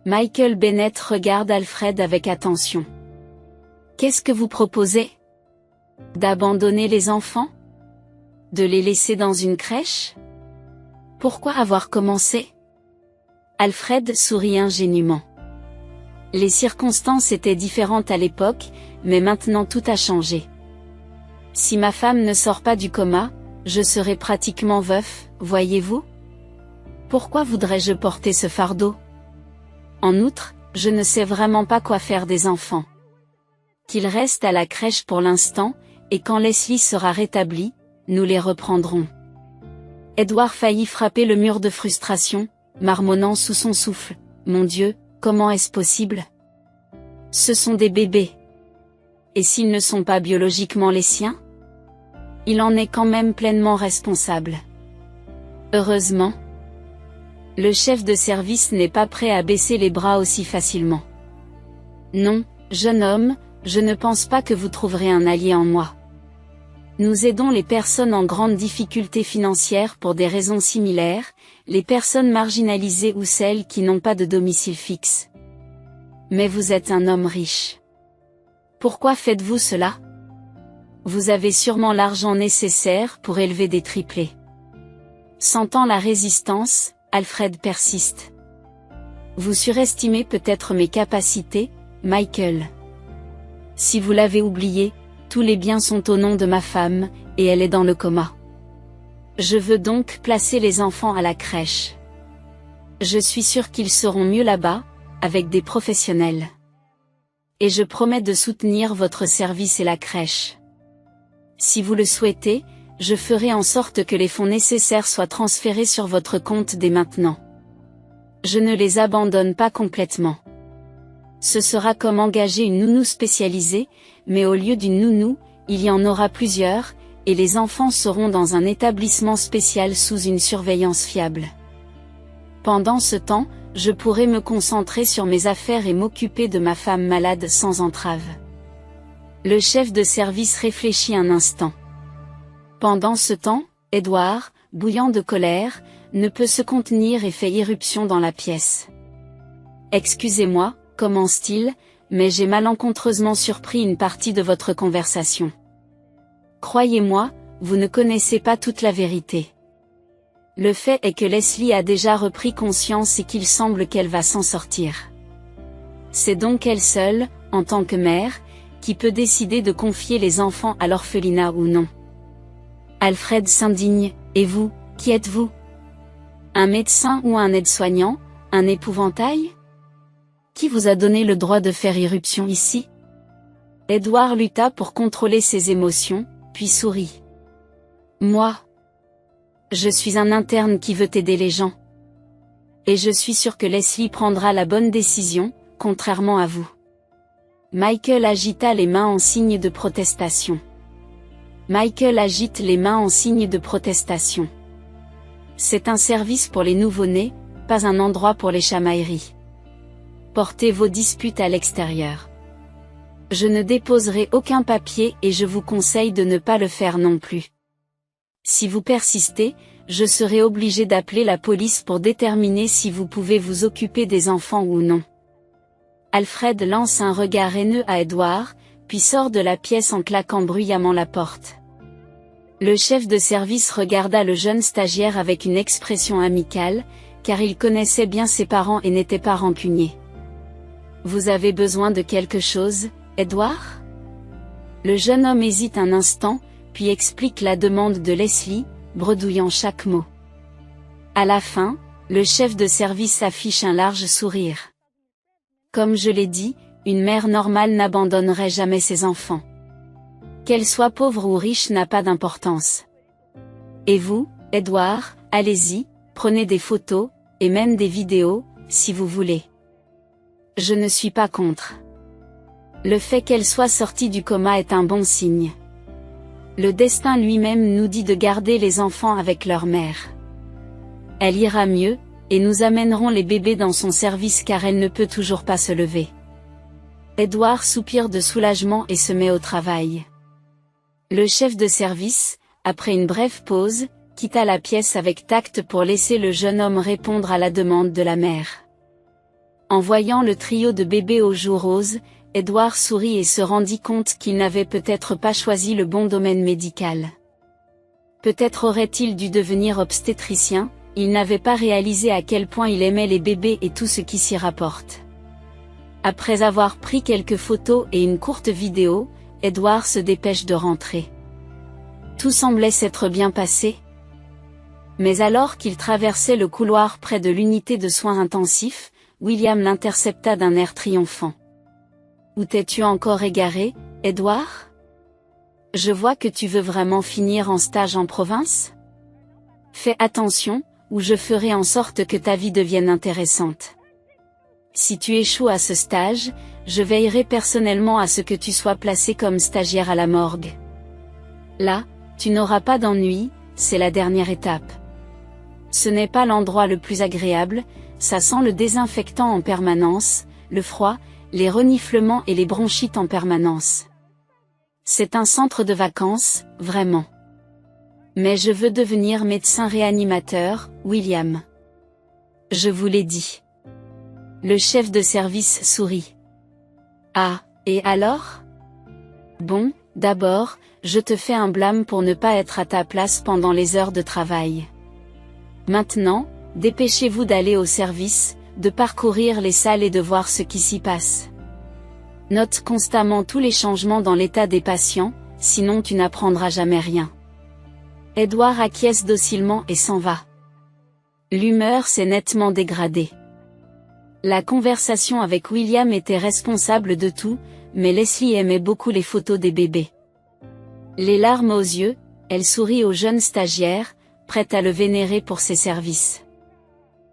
Michael Bennett regarde Alfred avec attention. Qu'est-ce que vous proposez? D'abandonner les enfants? De les laisser dans une crèche? Pourquoi avoir commencé? Alfred sourit ingénument. Les circonstances étaient différentes à l'époque, mais maintenant tout a changé. Si ma femme ne sort pas du coma, je serai pratiquement veuf, voyez-vous? Pourquoi voudrais-je porter ce fardeau? En outre, je ne sais vraiment pas quoi faire des enfants. Qu'ils restent à la crèche pour l'instant, et quand Leslie sera rétablie, nous les reprendrons. Edward faillit frapper le mur de frustration, marmonnant sous son souffle. Mon Dieu, comment est-ce possible? Ce sont des bébés. Et s'ils ne sont pas biologiquement les siens? Il en est quand même pleinement responsable. Heureusement. Le chef de service n'est pas prêt à baisser les bras aussi facilement. Non, jeune homme, je ne pense pas que vous trouverez un allié en moi. Nous aidons les personnes en grande difficulté financière pour des raisons similaires, les personnes marginalisées ou celles qui n'ont pas de domicile fixe. Mais vous êtes un homme riche. Pourquoi faites-vous cela? Vous avez sûrement l'argent nécessaire pour élever des triplés. Sentant la résistance, Alfred persiste. Vous surestimez peut-être mes capacités, Michael. Si vous l'avez oublié, tous les biens sont au nom de ma femme, et elle est dans le coma. Je veux donc placer les enfants à la crèche. Je suis sûr qu'ils seront mieux là-bas, avec des professionnels. Et je promets de soutenir votre service et la crèche. Si vous le souhaitez, je ferai en sorte que les fonds nécessaires soient transférés sur votre compte dès maintenant. Je ne les abandonne pas complètement. Ce sera comme engager une nounou spécialisée, mais au lieu d'une nounou, il y en aura plusieurs, et les enfants seront dans un établissement spécial sous une surveillance fiable. Pendant ce temps, je pourrai me concentrer sur mes affaires et m'occuper de ma femme malade sans entrave. Le chef de service réfléchit un instant. Pendant ce temps, Edward, bouillant de colère, ne peut se contenir et fait irruption dans la pièce. Excusez-moi, commence-t-il, mais j'ai malencontreusement surpris une partie de votre conversation. Croyez-moi, vous ne connaissez pas toute la vérité. Le fait est que Leslie a déjà repris conscience et qu'il semble qu'elle va s'en sortir. C'est donc elle seule, en tant que mère, qui peut décider de confier les enfants à l'orphelinat ou non. Alfred s'indigne. Et vous, qui êtes-vous? Un médecin ou un aide-soignant, un épouvantail? Qui vous a donné le droit de faire irruption ici? Edward lutta pour contrôler ses émotions, puis sourit. Moi. Je suis un interne qui veut aider les gens. Et je suis sûr que Leslie prendra la bonne décision, contrairement à vous. Michael agita les mains en signe de protestation. Michael agite les mains en signe de protestation. C'est un service pour les nouveau-nés, pas un endroit pour les chamailleries. Portez vos disputes à l'extérieur. Je ne déposerai aucun papier et je vous conseille de ne pas le faire non plus. Si vous persistez, je serai obligé d'appeler la police pour déterminer si vous pouvez vous occuper des enfants ou non. Alfred lance un regard haineux à Edward, puis sort de la pièce en claquant bruyamment la porte. Le chef de service regarda le jeune stagiaire avec une expression amicale, car il connaissait bien ses parents et n'était pas rancunier. Vous avez besoin de quelque chose, Edward? Le jeune homme hésite un instant, puis explique la demande de Leslie, bredouillant chaque mot. À la fin, le chef de service affiche un large sourire. Comme je l'ai dit, une mère normale n'abandonnerait jamais ses enfants. Qu'elle soit pauvre ou riche n'a pas d'importance. Et vous, Edward, allez-y, prenez des photos, et même des vidéos, si vous voulez. Je ne suis pas contre. Le fait qu'elle soit sortie du coma est un bon signe. Le destin lui-même nous dit de garder les enfants avec leur mère. Elle ira mieux, et nous amènerons les bébés dans son service car elle ne peut toujours pas se lever. Edward soupire de soulagement et se met au travail. Le chef de service, après une brève pause, quitta la pièce avec tact pour laisser le jeune homme répondre à la demande de la mère. En voyant le trio de bébés aux joues roses, Edward sourit et se rendit compte qu'il n'avait peut-être pas choisi le bon domaine médical. Peut-être aurait-il dû devenir obstétricien, il n'avait pas réalisé à quel point il aimait les bébés et tout ce qui s'y rapporte. Après avoir pris quelques photos et une courte vidéo, Edward se dépêche de rentrer. Tout semblait s'être bien passé. Mais alors qu'il traversait le couloir près de l'unité de soins intensifs, William l'intercepta d'un air triomphant. « Où t'es-tu encore égaré, Edward ? Je vois que tu veux vraiment finir en stage en province ? Fais attention, ou je ferai en sorte que ta vie devienne intéressante. Si tu échoues à ce stage, je veillerai personnellement à ce que tu sois placé comme stagiaire à la morgue. Là, tu n'auras pas d'ennui, c'est la dernière étape. Ce n'est pas l'endroit le plus agréable, ça sent le désinfectant en permanence, le froid, les reniflements et les bronchites en permanence. C'est un centre de vacances, vraiment. Mais je veux devenir médecin réanimateur, William. Je vous l'ai dit. Le chef de service sourit. Ah, et alors ? Bon, d'abord, je te fais un blâme pour ne pas être à ta place pendant les heures de travail. Maintenant, dépêchez-vous d'aller au service, de parcourir les salles et de voir ce qui s'y passe. Note constamment tous les changements dans l'état des patients, sinon tu n'apprendras jamais rien. Edward acquiesce docilement et s'en va. L'humeur s'est nettement dégradée. La conversation avec William était responsable de tout, mais Leslie aimait beaucoup les photos des bébés. Les larmes aux yeux, elle sourit au jeune stagiaire, prête à le vénérer pour ses services.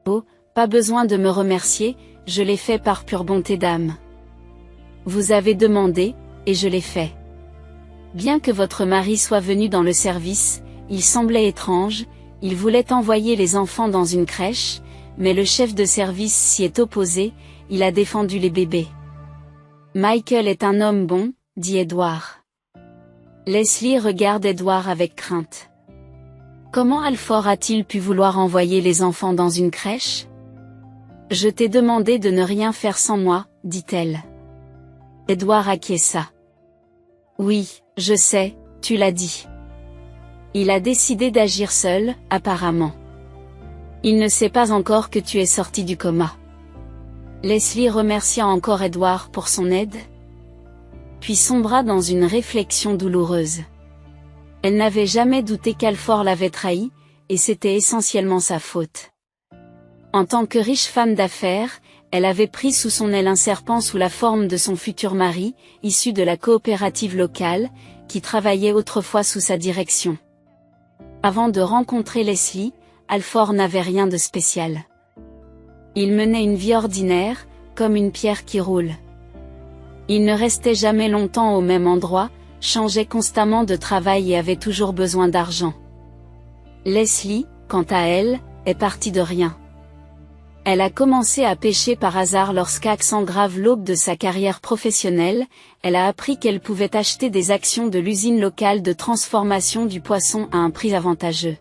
Oh, pas besoin de me remercier, je l'ai fait par pure bonté d'âme. Vous avez demandé, et je l'ai fait. Bien que votre mari soit venu dans le service, il semblait étrange, il voulait envoyer les enfants dans une crèche, mais le chef de service s'y est opposé, il a défendu les bébés. Michael est un homme bon, dit Edward. Leslie regarde Edward avec crainte. Comment Alford a-t-il pu vouloir envoyer les enfants dans une crèche ? Je t'ai demandé de ne rien faire sans moi, dit-elle. Edward acquiesça. Oui, je sais, tu l'as dit. Il a décidé d'agir seul, apparemment. Il ne sait pas encore que tu es sorti du coma. Leslie remercia encore Edward pour son aide, puis sombra dans une réflexion douloureuse. Elle n'avait jamais douté qu'Alford l'avait trahi, et c'était essentiellement sa faute. En tant que riche femme d'affaires, elle avait pris sous son aile un serpent sous la forme de son futur mari, issu de la coopérative locale, qui travaillait autrefois sous sa direction. Avant de rencontrer Leslie, Alford n'avait rien de spécial. Il menait une vie ordinaire, comme une pierre qui roule. Il ne restait jamais longtemps au même endroit, changeait constamment de travail et avait toujours besoin d'argent. Leslie, quant à elle, est partie de rien. Elle a commencé à pêcher par hasard lorsqu'Axe engrave l'aube de sa carrière professionnelle, elle a appris qu'elle pouvait acheter des actions de l'usine locale de transformation du poisson à un prix avantageux.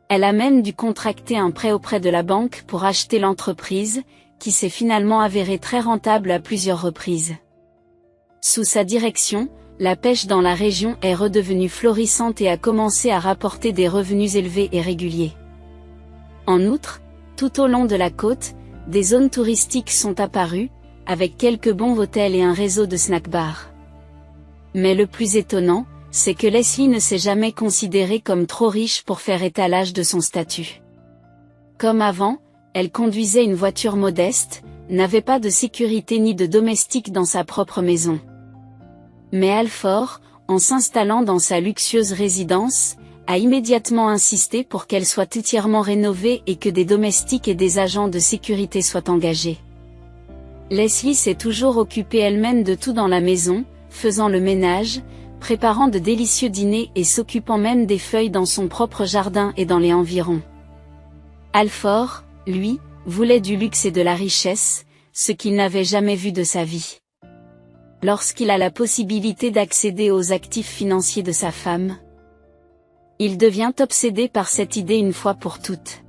Elle a même dû contracter un prêt auprès de la banque pour acheter l'entreprise, qui s'est finalement avérée très rentable à plusieurs reprises. Sous sa direction, la pêche dans la région est redevenue florissante et a commencé à rapporter des revenus élevés et réguliers. En outre, tout au long de la côte, des zones touristiques sont apparues, avec quelques bons hôtels et un réseau de snack-bars. Mais le plus étonnant, c'est que Leslie ne s'est jamais considérée comme trop riche pour faire étalage de son statut. Comme avant, elle conduisait une voiture modeste, n'avait pas de sécurité ni de domestique dans sa propre maison. Mais Alford, en s'installant dans sa luxueuse résidence, a immédiatement insisté pour qu'elle soit entièrement rénovée et que des domestiques et des agents de sécurité soient engagés. Leslie s'est toujours occupée elle-même de tout dans la maison, faisant le ménage, préparant de délicieux dîners et s'occupant même des feuilles dans son propre jardin et dans les environs. Alford, lui, voulait du luxe et de la richesse, ce qu'il n'avait jamais vu de sa vie. Lorsqu'il a la possibilité d'accéder aux actifs financiers de sa femme, il devient obsédé par cette idée une fois pour toutes.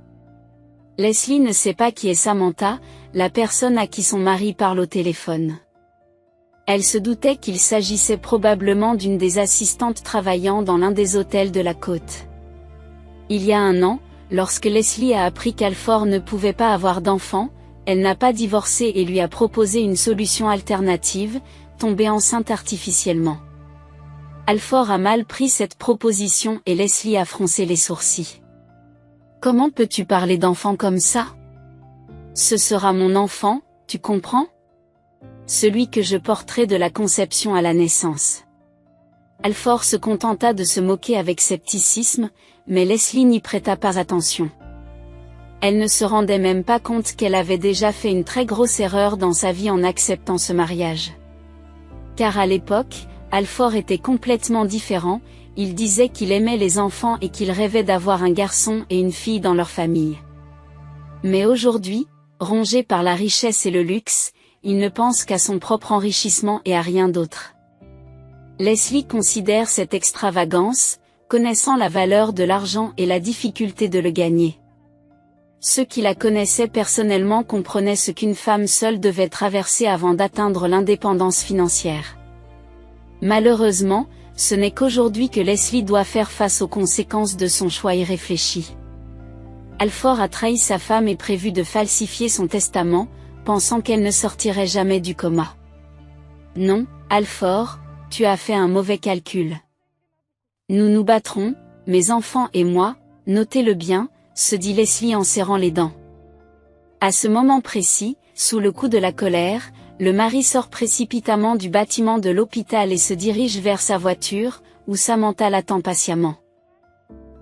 Leslie ne sait pas qui est Samantha, la personne à qui son mari parle au téléphone. Elle se doutait qu'il s'agissait probablement d'une des assistantes travaillant dans l'un des hôtels de la côte. Il y a un an, lorsque Leslie a appris qu'Alford ne pouvait pas avoir d'enfant, elle n'a pas divorcé et lui a proposé une solution alternative, tomber enceinte artificiellement. Alford a mal pris cette proposition et Leslie a froncé les sourcils. « Comment peux-tu parler d'enfant comme ça ? Ce sera mon enfant, tu comprends ? Celui que je porterai de la conception à la naissance. » Alford se contenta de se moquer avec scepticisme, mais Leslie n'y prêta pas attention. Elle ne se rendait même pas compte qu'elle avait déjà fait une très grosse erreur dans sa vie en acceptant ce mariage. Car à l'époque, Alford était complètement différent, il disait qu'il aimait les enfants et qu'il rêvait d'avoir un garçon et une fille dans leur famille. Mais aujourd'hui, rongé par la richesse et le luxe, il ne pense qu'à son propre enrichissement et à rien d'autre. Leslie considère cette extravagance, connaissant la valeur de l'argent et la difficulté de le gagner. Ceux qui la connaissaient personnellement comprenaient ce qu'une femme seule devait traverser avant d'atteindre l'indépendance financière. Malheureusement, ce n'est qu'aujourd'hui que Leslie doit faire face aux conséquences de son choix irréfléchi. Alford a trahi sa femme et prévu de falsifier son testament, pensant qu'elle ne sortirait jamais du coma. Non, Alford, tu as fait un mauvais calcul. Nous nous battrons, mes enfants et moi, notez-le bien, se dit Leslie en serrant les dents. À ce moment précis, sous le coup de la colère, le mari sort précipitamment du bâtiment de l'hôpital et se dirige vers sa voiture, où Samantha l'attend patiemment.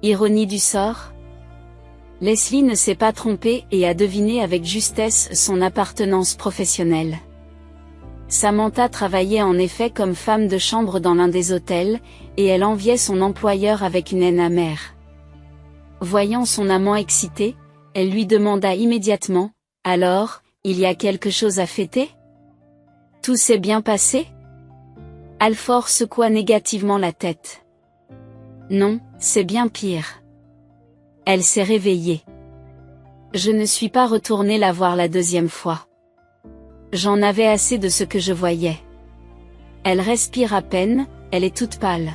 Ironie du sort ? Leslie ne s'est pas trompée et a deviné avec justesse son appartenance professionnelle. Samantha travaillait en effet comme femme de chambre dans l'un des hôtels, et elle enviait son employeur avec une haine amère. Voyant son amant excité, elle lui demanda immédiatement, « Alors, il y a quelque chose à fêter ? Tout s'est bien passé ?» Alford secoua négativement la tête. « Non, c'est bien pire. » Elle s'est réveillée. « Je ne suis pas retournée la voir la deuxième fois. J'en avais assez de ce que je voyais. Elle respire à peine, elle est toute pâle.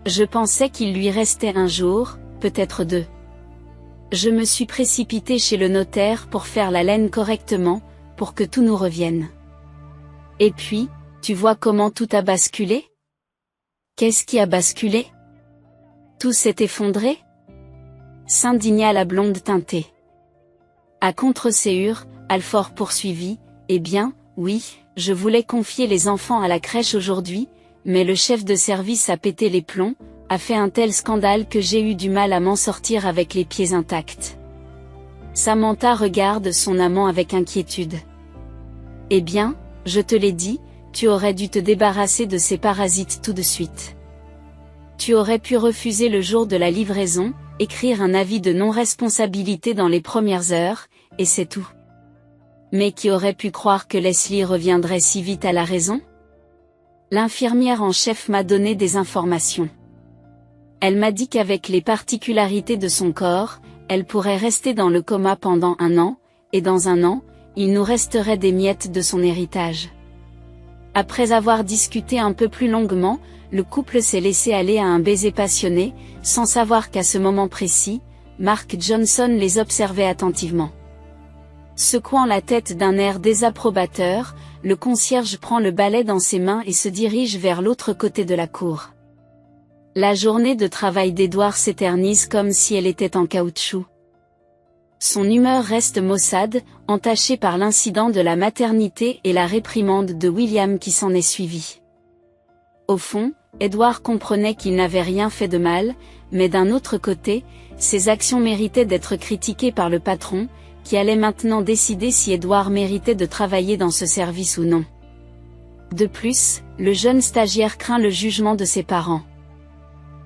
Je pensais qu'il lui restait un jour, peut-être deux. Je me suis précipitée chez le notaire pour faire la laine correctement, pour que tout nous revienne. Et puis, tu vois comment tout a basculé ? Qu'est-ce qui a basculé ? Tout s'est effondré ? S'indigna la blonde teintée. À contre-séhur, Alford poursuivit, eh bien, oui, je voulais confier les enfants à la crèche aujourd'hui, mais le chef de service a pété les plombs, a fait un tel scandale que j'ai eu du mal à m'en sortir avec les pieds intacts. Samantha regarde son amant avec inquiétude. Eh bien, je te l'ai dit, tu aurais dû te débarrasser de ces parasites tout de suite. Tu aurais pu refuser le jour de la livraison, écrire un avis de non-responsabilité dans les premières heures, et c'est tout. Mais qui aurait pu croire que Leslie reviendrait si vite à la raison ? L'infirmière en chef m'a donné des informations. Elle m'a dit qu'avec les particularités de son corps, elle pourrait rester dans le coma pendant 1 an, et dans 1 an, il nous resterait des miettes de son héritage. Après avoir discuté un peu plus longuement, le couple s'est laissé aller à un baiser passionné, sans savoir qu'à ce moment précis, Mark Johnson les observait attentivement. Secouant la tête d'un air désapprobateur, le concierge prend le balai dans ses mains et se dirige vers l'autre côté de la cour. La journée de travail d'Edward s'éternise comme si elle était en caoutchouc. Son humeur reste maussade, entachée par l'incident de la maternité et la réprimande de William qui s'en est suivie. Au fond, Edward comprenait qu'il n'avait rien fait de mal, mais d'un autre côté, ses actions méritaient d'être critiquées par le patron, qui allait maintenant décider si Edward méritait de travailler dans ce service ou non. De plus, le jeune stagiaire craint le jugement de ses parents.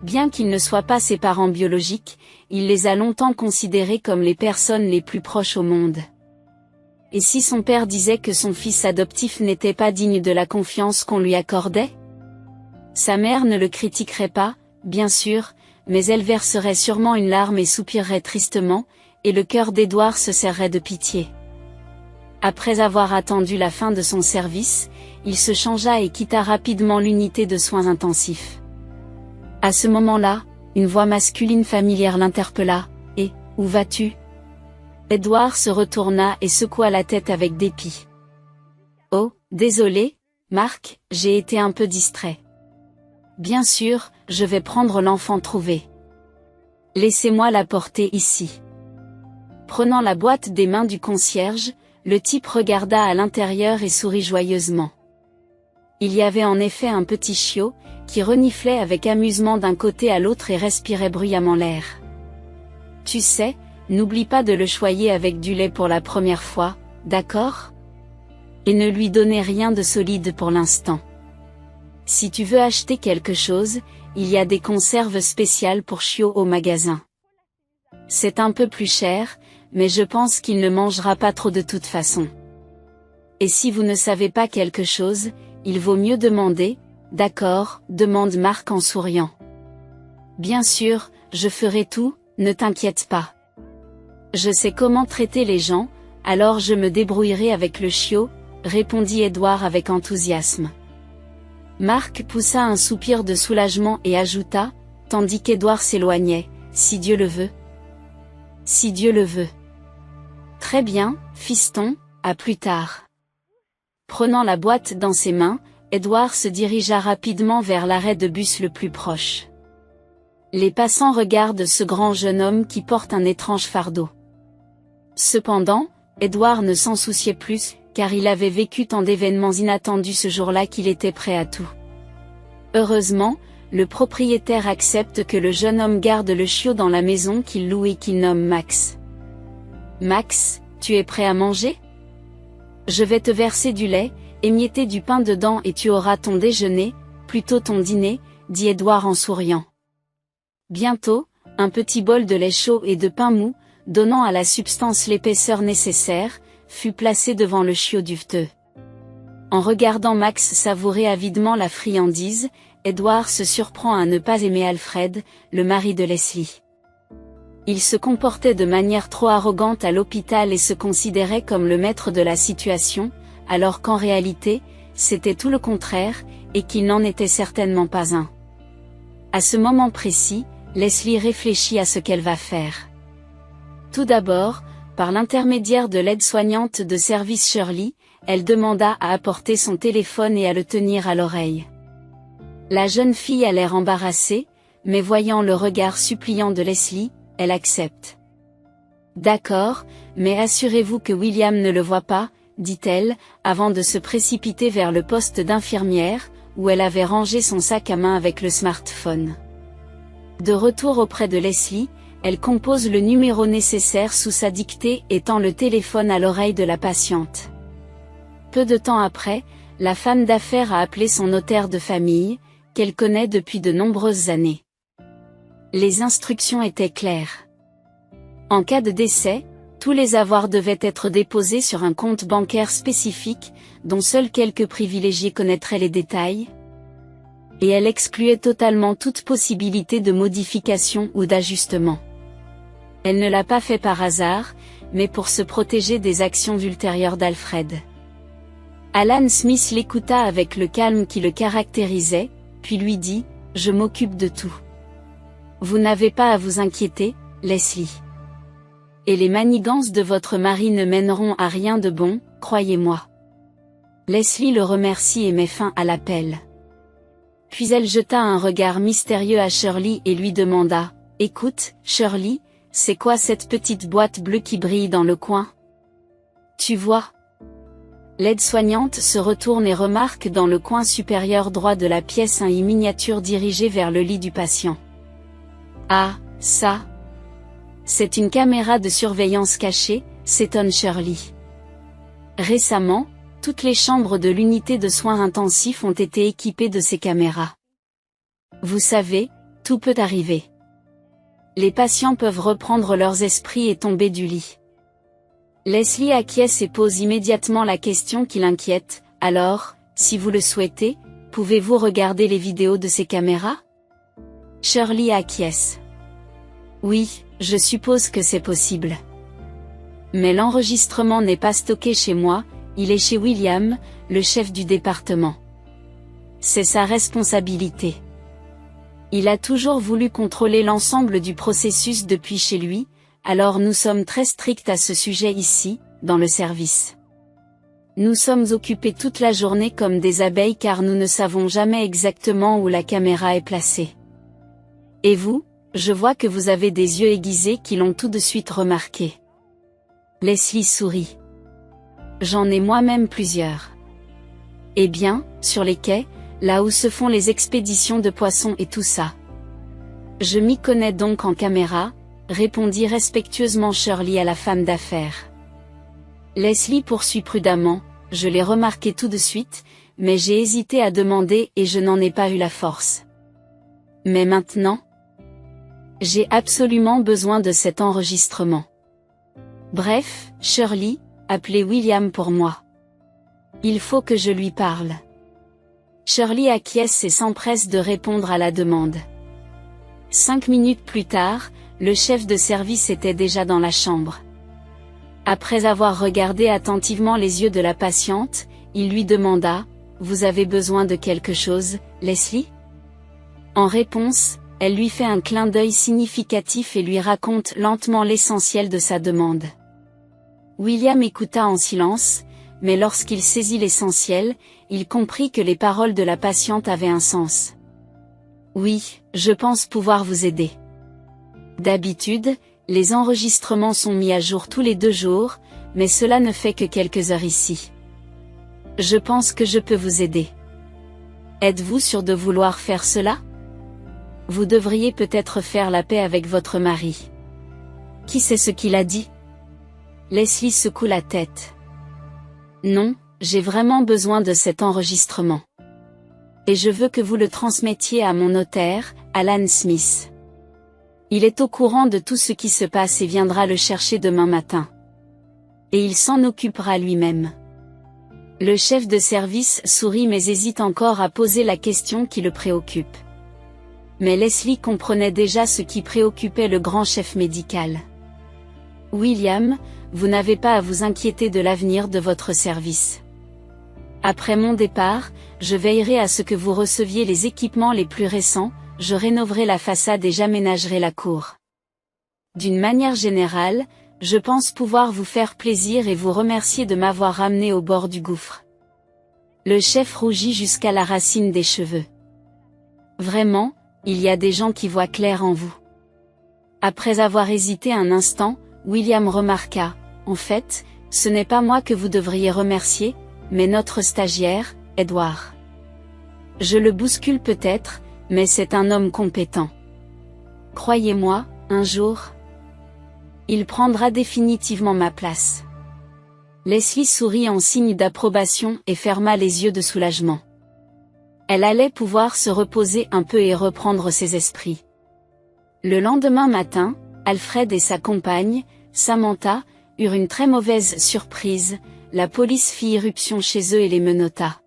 Bien qu'ils ne soient pas ses parents biologiques, il les a longtemps considérés comme les personnes les plus proches au monde. Et si son père disait que son fils adoptif n'était pas digne de la confiance qu'on lui accordait ? Sa mère ne le critiquerait pas, bien sûr, mais elle verserait sûrement une larme et soupirerait tristement, et le cœur d'Edward se serrerait de pitié. Après avoir attendu la fin de son service, il se changea et quitta rapidement l'unité de soins intensifs. À ce moment-là, une voix masculine familière l'interpella. « Et, où vas-tu » Edward se retourna et secoua la tête avec dépit. « Oh, désolé, Marc, j'ai été un peu distrait. Bien sûr, je vais prendre l'enfant trouvé. Laissez-moi la porter ici. » Prenant la boîte des mains du concierge, le type regarda à l'intérieur et sourit joyeusement. Il y avait en effet un petit chiot, qui reniflait avec amusement d'un côté à l'autre et respirait bruyamment l'air. « Tu sais, n'oublie pas de le choyer avec du lait pour la première fois, d'accord ? Et ne lui donnez rien de solide pour l'instant. Si tu veux acheter quelque chose, il y a des conserves spéciales pour chiots au magasin. C'est un peu plus cher, mais je pense qu'il ne mangera pas trop de toute façon. Et si vous ne savez pas quelque chose, il vaut mieux demander, d'accord, demande Marc en souriant. Bien sûr, je ferai tout, ne t'inquiète pas. Je sais comment traiter les gens, alors je me débrouillerai avec le chiot, répondit Edward avec enthousiasme. Marc poussa un soupir de soulagement et ajouta, tandis qu'Edward s'éloignait, si Dieu le veut. Si Dieu le veut. Très bien, fiston, à plus tard. Prenant la boîte dans ses mains, Edward se dirigea rapidement vers l'arrêt de bus le plus proche. Les passants regardent ce grand jeune homme qui porte un étrange fardeau. Cependant, Edward ne s'en souciait plus, car il avait vécu tant d'événements inattendus ce jour-là qu'il était prêt à tout. Heureusement, le propriétaire accepte que le jeune homme garde le chiot dans la maison qu'il loue et qu'il nomme Max. « Max, tu es prêt à manger ? Je vais te verser du lait, émietter du pain dedans et tu auras ton déjeuner, plutôt ton dîner, dit Edward en souriant. Bientôt, un petit bol de lait chaud et de pain mou, donnant à la substance l'épaisseur nécessaire, fut placé devant le chiot duveteux. En regardant Max savourer avidement la friandise, Edward se surprend à ne pas aimer Alfred, le mari de Leslie. Il se comportait de manière trop arrogante à l'hôpital et se considérait comme le maître de la situation, alors qu'en réalité, c'était tout le contraire, et qu'il n'en était certainement pas un. À ce moment précis, Leslie réfléchit à ce qu'elle va faire. Tout d'abord, par l'intermédiaire de l'aide-soignante de service Shirley, elle demanda à apporter son téléphone et à le tenir à l'oreille. La jeune fille a l'air embarrassée, mais voyant le regard suppliant de Leslie, elle accepte. « D'accord, mais assurez-vous que William ne le voit pas, » dit-elle, avant de se précipiter vers le poste d'infirmière, où elle avait rangé son sac à main avec le smartphone. De retour auprès de Leslie, elle compose le numéro nécessaire sous sa dictée et tend le téléphone à l'oreille de la patiente. Peu de temps après, la femme d'affaires a appelé son notaire de famille, qu'elle connaît depuis de nombreuses années. Les instructions étaient claires. En cas de décès, tous les avoirs devaient être déposés sur un compte bancaire spécifique, dont seuls quelques privilégiés connaîtraient les détails. Et elle excluait totalement toute possibilité de modification ou d'ajustement. Elle ne l'a pas fait par hasard, mais pour se protéger des actions ultérieures d'Alfred. Alan Smith l'écouta avec le calme qui le caractérisait, puis lui dit, « Je m'occupe de tout. Vous n'avez pas à vous inquiéter, Leslie. Et les manigances de votre mari ne mèneront à rien de bon, croyez-moi. » Leslie le remercie et met fin à l'appel. Puis elle jeta un regard mystérieux à Shirley et lui demanda, « Écoute, Shirley, c'est quoi cette petite boîte bleue qui brille dans le coin ? » Tu vois ? L'aide-soignante se retourne et remarque dans le coin supérieur droit de la pièce un i miniature dirigé vers le lit du patient. Ah, ça. C'est une caméra de surveillance cachée, s'étonne Shirley. Récemment, toutes les chambres de l'unité de soins intensifs ont été équipées de ces caméras. Vous savez, tout peut arriver. Les patients peuvent reprendre leurs esprits et tomber du lit. Leslie acquiesce et pose immédiatement la question qui l'inquiète, alors, si vous le souhaitez, pouvez-vous regarder les vidéos de ces caméras ? Shirley acquiesce. Oui, je suppose que c'est possible. Mais l'enregistrement n'est pas stocké chez moi, il est chez William, le chef du département. C'est sa responsabilité. Il a toujours voulu contrôler l'ensemble du processus depuis chez lui, alors nous sommes très stricts à ce sujet ici, dans le service. Nous sommes occupés toute la journée comme des abeilles car nous ne savons jamais exactement où la caméra est placée. Et vous, je vois que vous avez des yeux aiguisés qui l'ont tout de suite remarqué. Leslie sourit. J'en ai moi-même plusieurs. Eh bien, sur les quais, là où se font les expéditions de poissons et tout ça. Je m'y connais donc en caméra, répondit respectueusement Shirley à la femme d'affaires. Leslie poursuit prudemment, je l'ai remarqué tout de suite, mais j'ai hésité à demander et je n'en ai pas eu la force. Mais maintenant, j'ai absolument besoin de cet enregistrement. Bref, Shirley, appelez William pour moi. Il faut que je lui parle. Shirley acquiesce et s'empresse de répondre à la demande. 5 minutes plus tard, le chef de service était déjà dans la chambre. Après avoir regardé attentivement les yeux de la patiente, il lui demanda « Vous avez besoin de quelque chose, Leslie ?» En réponse, elle lui fait un clin d'œil significatif et lui raconte lentement l'essentiel de sa demande. William écouta en silence, mais lorsqu'il saisit l'essentiel, il comprit que les paroles de la patiente avaient un sens. « Oui, je pense pouvoir vous aider. D'habitude, les enregistrements sont mis à jour tous les 2 jours, mais cela ne fait que quelques heures ici. Je pense que je peux vous aider. Êtes-vous sûr de vouloir faire cela? Vous devriez peut-être faire la paix avec votre mari. » Qui sait ce qu'il a dit? Leslie secoue la tête. Non, j'ai vraiment besoin de cet enregistrement. Et je veux que vous le transmettiez à mon notaire, Alan Smith. Il est au courant de tout ce qui se passe et viendra le chercher demain matin. Et il s'en occupera lui-même. Le chef de service sourit mais hésite encore à poser la question qui le préoccupe. Mais Leslie comprenait déjà ce qui préoccupait le grand chef médical. William, vous n'avez pas à vous inquiéter de l'avenir de votre service. Après mon départ, je veillerai à ce que vous receviez les équipements les plus récents, je rénoverai la façade et j'aménagerai la cour. D'une manière générale, je pense pouvoir vous faire plaisir et vous remercier de m'avoir ramené au bord du gouffre. Le chef rougit jusqu'à la racine des cheveux. Vraiment, il y a des gens qui voient clair en vous. Après avoir hésité un instant, William remarqua, en fait, ce n'est pas moi que vous devriez remercier, mais notre stagiaire, Edward. Je le bouscule peut-être, mais c'est un homme compétent. Croyez-moi, un jour, il prendra définitivement ma place. Leslie sourit en signe d'approbation et ferma les yeux de soulagement. Elle allait pouvoir se reposer un peu et reprendre ses esprits. Le lendemain matin, Alfred et sa compagne, Samantha, eurent une très mauvaise surprise, la police fit irruption chez eux et les menotta.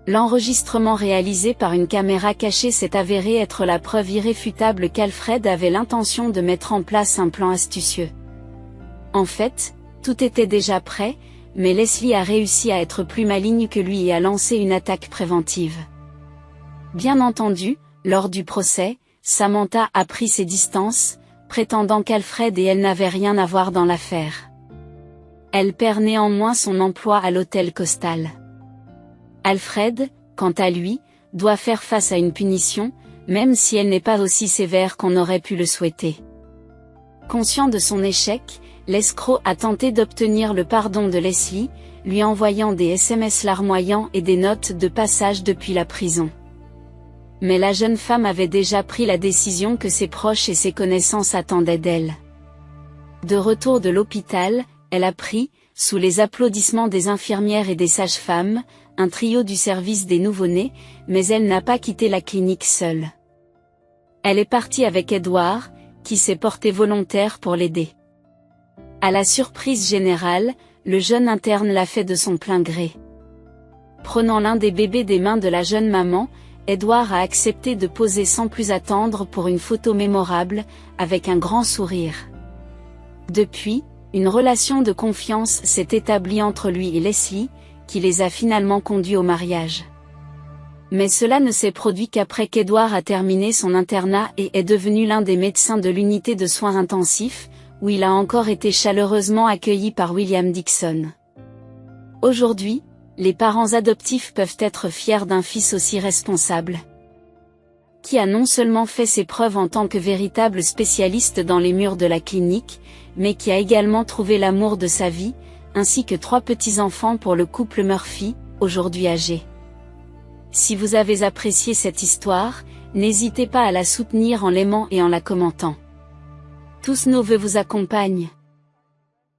L'enregistrement réalisé par une caméra cachée s'est avéré être la preuve irréfutable qu'Alfred avait l'intention de mettre en place un plan astucieux. En fait, tout était déjà prêt, mais Leslie a réussi à être plus maligne que lui et à lancer une attaque préventive. Bien entendu, lors du procès, Samantha a pris ses distances, prétendant qu'Alfred et elle n'avaient rien à voir dans l'affaire. Elle perd néanmoins son emploi à l'hôtel Costal. Alfred, quant à lui, doit faire face à une punition, même si elle n'est pas aussi sévère qu'on aurait pu le souhaiter. Conscient de son échec, l'escroc a tenté d'obtenir le pardon de Leslie, lui envoyant des SMS larmoyants et des notes de passage depuis la prison. Mais la jeune femme avait déjà pris la décision que ses proches et ses connaissances attendaient d'elle. De retour de l'hôpital, elle a pris, sous les applaudissements des infirmières et des sages-femmes, un trio du service des nouveau-nés, mais elle n'a pas quitté la clinique seule. Elle est partie avec Edward, qui s'est porté volontaire pour l'aider. À la surprise générale, le jeune interne l'a fait de son plein gré. Prenant l'un des bébés des mains de la jeune maman, Edward a accepté de poser sans plus attendre pour une photo mémorable, avec un grand sourire. Depuis, Une relation de confiance s'est établie entre lui et Leslie, qui les a finalement conduits au mariage. Mais cela ne s'est produit qu'après qu'Edward a terminé son internat et est devenu l'un des médecins de l'unité de soins intensifs, où il a encore été chaleureusement accueilli par William Dixon. Aujourd'hui, les parents adoptifs peuvent être fiers d'un fils aussi responsable, qui a non seulement fait ses preuves en tant que véritable spécialiste dans les murs de la clinique, mais qui a également trouvé l'amour de sa vie, ainsi que 3 petits-enfants pour le couple Murphy, aujourd'hui âgé. Si vous avez apprécié cette histoire, n'hésitez pas à la soutenir en l'aimant et en la commentant. Tous nos vœux vous accompagnent.